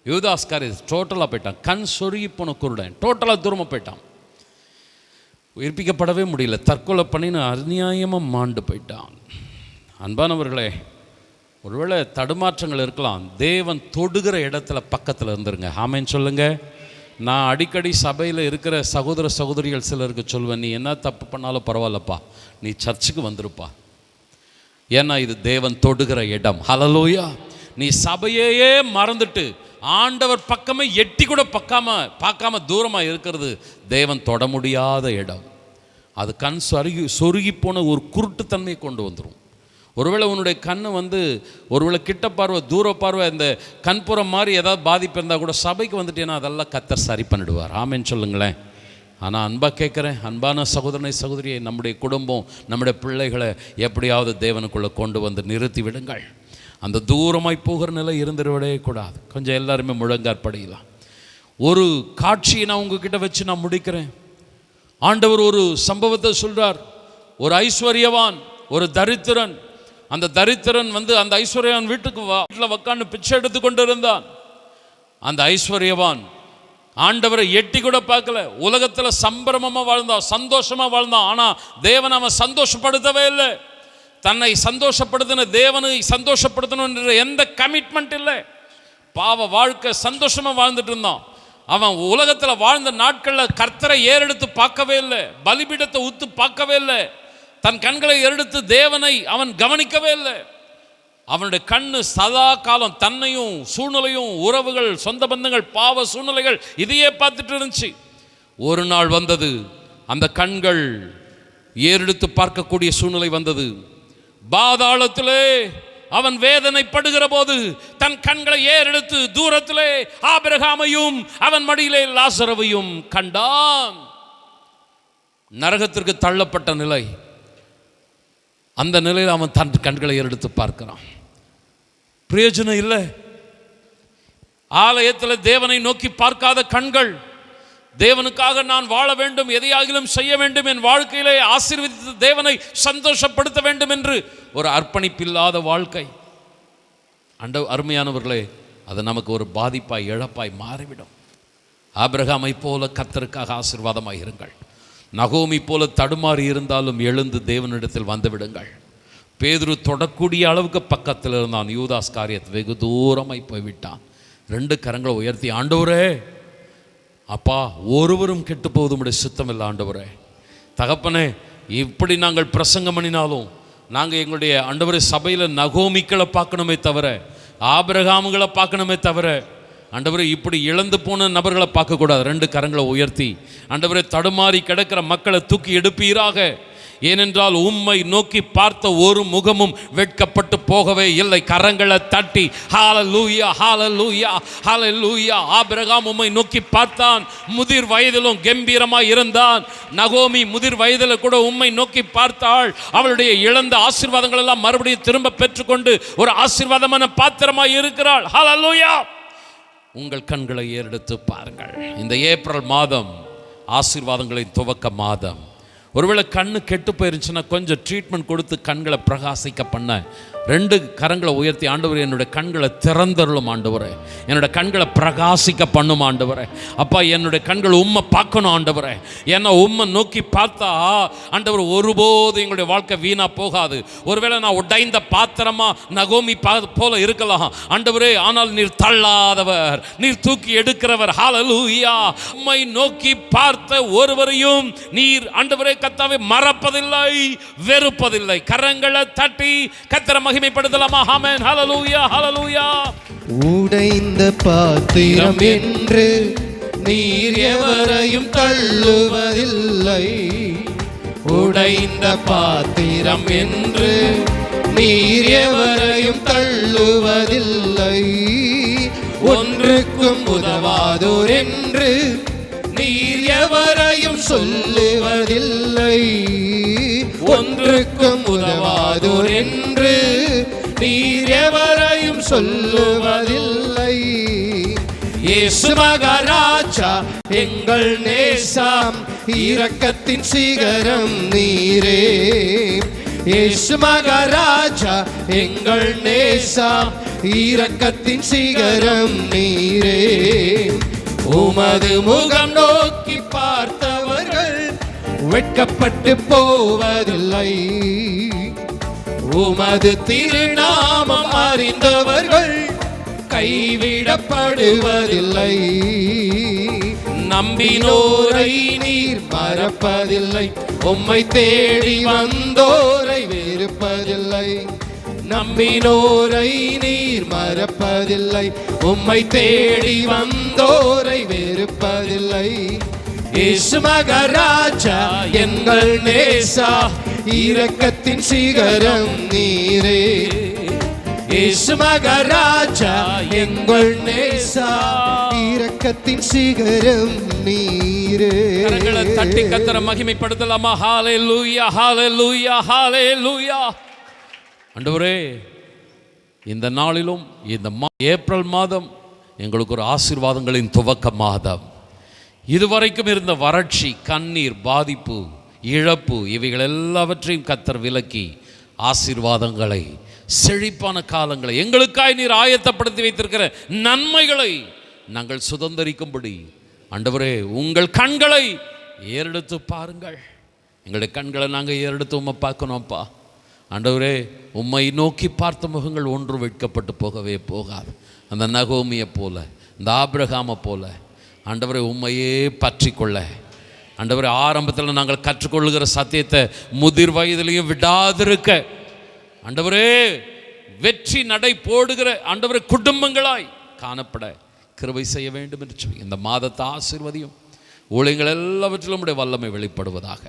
யூதாஸ் காரியத் டோட்டலாக போயிட்டான். கண் சொருகி போன குருடன் டோட்டலாக தூரமாக போயிட்டான். உயிர்ப்பிக்கப்படவே முடியல. தற்கொலை பண்ணின்னு அநியாயமாக மாண்டு போயிட்டான். அன்பானவர்களே, ஒருவேளை தடுமாற்றங்கள் இருக்கலாம். தேவன் தொடுகிற இடத்துல பக்கத்தில் இருந்துருங்க. ஆமென் சொல்லுங்க. நான் அடிக்கடி சபையில் இருக்கிற சகோதர சகோதரிகள் சிலருக்கு சொல்வேன், நீ என்ன தப்பு பண்ணாலும் பரவாயில்லப்பா, நீ சர்ச்சுக்கு வந்துருப்பா. ஏன்னா இது தேவன் தொடுகிற இடம். ஹல்லேலூயா. நீ சபையே மறந்துட்டு ஆண்டவர் பக்கமே எட்டி கூட பார்க்காம தூரமாக இருக்கிறது தேவன் தொட முடியாத இடம். அது கண் சொருகி போன ஒரு குருட்டுத்தன்மையை கொண்டு வந்துடும். ஒருவேளை உன்னுடைய கண் ஒருவேளை கிட்ட பார்வை, தூர பார்வை, இந்த கண்புறம் மாதிரி ஏதாவது பாதிப்பு இருந்தால் கூட சபைக்கு வந்துட்டேன்னா அதெல்லாம் கர்த்தர் சரி பண்ணிடுவார். ஆமென் சொல்லுங்களேன். ஆனால் அன்பாக கேட்குறேன், அன்பான சகோதரனை சகோதரியை, நம்முடைய குடும்பம், நம்முடைய பிள்ளைகளை எப்படியாவது தேவனுக்குள்ளே கொண்டு வந்து நிறுத்தி விடுங்கள். அந்த தூரமாய் போகிற நிலை இருந்துவிடவே கூடாது. கொஞ்சம் எல்லாருமே முழங்காற்படையலாம். ஒரு காட்சியை நான் உங்ககிட்ட வச்சு நான் முடிக்கிறேன். ஆண்டவர் ஒரு சம்பவத்தை சொல்கிறார். ஒரு ஐஸ்வர்யவான், ஒரு தரித்திரன். அந்த தரித்திரன் அந்த ஐஸ்வர்யவான் வீட்டில் உட்காந்து பிச்சை எடுத்து கொண்டு இருந்தான். அந்த ஐஸ்வர்யவான் ஆண்டவரை எட்டி கூட பார்க்கல. உலகத்தில் சம்பிரமமாக வாழ்ந்தான், சந்தோஷமாக வாழ்ந்தான். ஆனால் தேவன் அவன் சந்தோஷப்படுத்தவே இல்லை. தன்னை சந்தோஷப்படுத்தின தேவனை சந்தோஷப்படுத்தணுன்ற எந்த கமிட்மெண்ட் இல்லை. பாவ வாழ்க்கை, சந்தோஷமாக வாழ்ந்துட்டு இருந்தான். அவன் உலகத்தில் வாழ்ந்த நாட்களில் கர்த்தரை ஏறெடுத்து பார்க்கவே இல்லை, பலிபீடத்தை ஊத்து பார்க்கவே இல்லை, தன் கண்களை ஏறெடுத்து தேவனை அவன் கவனிக்கவே இல்லை. அவனுடைய கண்ணு சதா காலம் தன்னையும் சூழ்நிலையும், உறவுகள், சொந்த பந்தங்கள், பாவ சூழ்நிலைகள் இதையே பார்த்துட்டு இருந்துச்சு. ஒரு நாள் வந்தது, அந்த கண்கள் ஏறெடுத்து பார்க்கக்கூடிய சூழ்நிலை வந்தது. பாதாளத்திலே அவன் வேதனைப்படுகிற போது தன் கண்களை ஏறெடுத்து தூரத்திலே ஆபிரகாமையும் அவன் மடியிலே லாசரவையும் கண்டான். நரகத்திற்கு தள்ளப்பட்ட நிலை. அந்த நிலையில் அவன் தன் கண்களை ஏறெடுத்து பார்க்கிறான். பிரயோஜனம் இல்லை. ஆலயத்தில் தேவனை நோக்கி பார்க்காத கண்கள், தேவனுக்காக நான் வாழ வேண்டும், எதையாகிலும் செய்ய வேண்டும், என் வாழ்க்கையிலே ஆசீர்வதித்து தேவனை சந்தோஷப்படுத்த வேண்டும் என்று ஒரு அர்ப்பணிப்பில்லாத வாழ்க்கை. அருமையானவர்களே, அது நமக்கு ஒரு பாதிப்பாய், இழப்பாய் மாறிவிடும். ஆபிரகாமை போல கர்த்தருக்காக ஆசீர்வாதமாக இருங்கள். நகோமி போல தடுமாறி இருந்தாலும் எழுந்து தேவனிடத்தில் வந்து விடுங்கள். பேதுரு தொடக்கூடிய அளவுக்கு பக்கத்தில் இருந்தான். யூதாஸ் காரியத் வெகு தூரமாய் போய்விட்டான். 2 கரங்களை உயர்த்தி, ஆண்டவரே அப்பா, ஒருவரும் கெட்டு போவது உம்முடைய சித்தம் இல்லை ஆண்டவரே. தகப்பனே, இப்படி நாங்கள் பிரசங்கம் பண்ணினாலும் நாங்கள் எங்களுடைய ஆண்டவரே சபையில் நகோமிக்களை பார்க்கணுமே தவிர, ஆபிரகாமுகளை பார்க்கணுமே தவிர, ஆண்டவரே இப்படி இழந்து போன நபர்களை பார்க்கக்கூடாது. 2 கரங்களை உயர்த்தி ஆண்டவரே தடுமாறி கிடக்கிற மக்களை தூக்கி எடுப்பீராக. ஏனென்றால் உம்மை நோக்கி பார்த்த ஒரு முகமும் வெட்கப்பட்டு போகவே இல்லை. கரங்களை தட்டி ஹல்லேலூயா, ஹல்லேலூயா, ஹல்லேலூயா. ஆபிரகாம் உம்மை நோக்கி பார்த்தான், முதிர் வயதிலும் கம்பீரமாய் இருந்தான். நகோமி முதிர் வயதில் கூட உம்மை நோக்கி பார்த்தாள். அவளுடைய இழந்த ஆசீர்வாதங்கள் எல்லாம் மறுபடியும் திரும்ப பெற்றுக்கொண்டு ஒரு ஆசீர்வாதமான பாத்திரமாய் இருக்கிறாள். ஹல்லேலூயா. உங்கள் கண்களை ஏறெடுத்து பாருங்கள். இந்த ஏப்ரல் மாதம் ஆசீர்வாதங்களின் துவக்க மாதம். ஒருவேளை கண்ணு கெட்டு போயிருந்துச்சுன்னா கொஞ்சம் ட்ரீட்மெண்ட் கொடுத்து கண்களை பிரகாசிக்க பண்ண 2 கரங்களை உயர்த்தி, ஆண்டவரே என்னுடைய கண்களை திறந்தருளும் ஆண்டவரே, என்னோட கண்களை பிரகாசிக்க பண்ணும் ஆண்டவரே. அப்பா, என்னுடைய கண்கள் உம்மை பார்க்கணும் ஆண்டவரே. ஏன்னா உம்மை நோக்கி பார்த்தா ஆண்டவர் ஒருபோது எங்களுடைய வாழ்க்கை வீணா போகாது. ஒருவேளை நான் உடைந்த பாத்திரமா நகோமி போல இருக்கலாம் ஆண்டவரே, ஆனால் நீர் தள்ளாதவர், நீர் தூக்கி எடுக்கிறவர். ஹல்லேலூயா. உம்மை நோக்கி பார்த்த ஒருவரையும் நீர் ஆண்டவரே கர்த்தாவே மறப்பதில்லை, வெறுப்பதில்லை. கரங்களை தட்டி கர்த்தரை மகிமைப்படுத்தலாமா? ஆமென். ஹல்லேலூயா, ஹல்லேலூயா. உடைந்த பாத்திரம் என்று நீர் எவரையும் தள்ளுவதில்லை. உடைந்த பாத்திரம் என்று நீர் எவரையும் தள்ளுவதில்லை. ஒன்றுக்கும் உதவாதோர் என்று நீர் எவரையும் சொல்லுவதில்லை. ஒன்றுக்கும் உதவாதோர் என்று நீர் எவரையும் சொல்லுவதில்லை. இயேசு மகாராஜா எங்கள் நேசம், இரக்கத்தின் சிகரம் நீரே. இயேசு மகாராஜா எங்கள் நேசம், இரக்கத்தின் சிகரம் நீரே. உமது முகம் நோக்கி பார்த்தவர்கள் வெட்கப்பட்டு போவதில்லை. உமது திருநாமம் அறிந்தவர்கள் கைவிடப்படுவதில்லை. நம்பினோரை நீர் மறப்பதில்லை. உம்மை தேடி வந்தோரை வெறுப்பதில்லை. நம்பினோரை நீர் மறப்பதில்லை. உம்மை தேடி வந்தோரை வெறுப்பதில்லை. இயேசு மகாராஜா எங்கள் நேசா, இரக்கத்தின் சிகரம் நீரே. இயேசு மகாராஜா எங்கள் நேசா, இரக்கத்தின் சிகரம் நீரே. கரங்களை தட்டி கர்த்தரை மகிமைப்படுத்தலாமா? ஹல்லேலூயா, ஹல்லேலூயா, ஹல்லேலூயா. ஆண்டவரே, இந்த நாளிலும் இந்த ஏப்ரல் மாதம் எங்களுக்கு ஒரு ஆசீர்வாதங்களின் துவக்க மாதம். இதுவரைக்கும் இருந்த வறட்சி, கண்ணீர், பாதிப்பு, இழப்பு இவைகள் எல்லாவற்றையும் கர்த்தர் விலக்கி ஆசீர்வாதங்களை, செழிப்பான காலங்களை, எங்களுக்காய் நீர் ஆயத்தப்படுத்தி வைத்திருக்கிற நன்மைகளை நாங்கள் சுதந்தரிக்கும்படி ஆண்டவரே உங்கள் கண்களை ஏறெடுத்து பாருங்கள். எங்களுடைய கண்களை நாங்கள் ஏறெடுத்து உம்மை பார்க்கணும்ப்பா. ஆண்டவரே, உம்மை நோக்கி பார்த்த முகங்கள் ஒன்று வெட்கப்பட்டு போகவே போகாது. அந்த நகோமியை போல, இந்த ஆபிரகாமை போல ஆண்டவரே உம்மையே பற்றி கொள்ள ஆண்டவரே, ஆரம்பத்தில் நாங்கள் கற்றுக்கொள்ளுகிற சத்தியத்தை முதிர் வயதிலையும் விடாதிருக்க ஆண்டவரே, வெற்றி நடை போடுகிற ஆண்டவரே குடும்பங்களாய் காணப்பட கிருபை செய்ய வேண்டும் என்று சொல்லி இந்த மாதத்தை ஆசீர்வதியும். ஊழியங்கள் எல்லாவற்றிலும் உடைய வல்லமை வெளிப்படுவதாக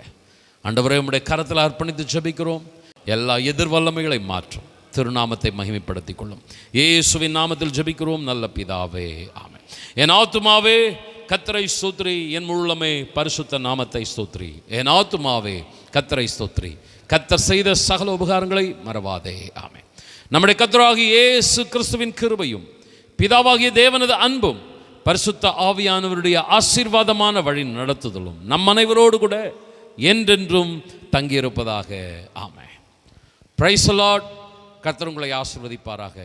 ஆண்டவரே உம்முடைய கரத்தில் அர்ப்பணித்து ஜெபிக்கிறோம். எல்லா எதிர் வல்லமைகளை மாற்றும், திருநாமத்தை மகிமைப்படுத்திக் கொள்ளும். இயேசுவின் நாமத்தில் ஜெபிக்கிறோம் நல்ல பிதாவே, ஆமென். என் ஆத்துமாவே கர்த்தரை ஸ்தோத்திரி, என் முழுமே பரிசுத்த நாமத்தை ஸ்தோத்திரி. என் ஆத்துமாவே கர்த்தரை ஸ்தோத்திரி, கர்த்தர் செய்த சகல உபகாரங்களை மறவாதே, ஆமென். நம்முடைய கர்த்தராகிய இயேசு கிறிஸ்துவின் கிருபையும் பிதாவாகிய தேவனது அன்பும் பரிசுத்த ஆவியானவருடைய ஆசீர்வாதமான வழி நடத்துதலும் நம் அனைவரோடு கூட என்றென்றும் தங்கியிருப்பதாக, ஆமென். Praise the Lord. கர்த்தர் உங்களை ஆசீர்வதிப்பாராக.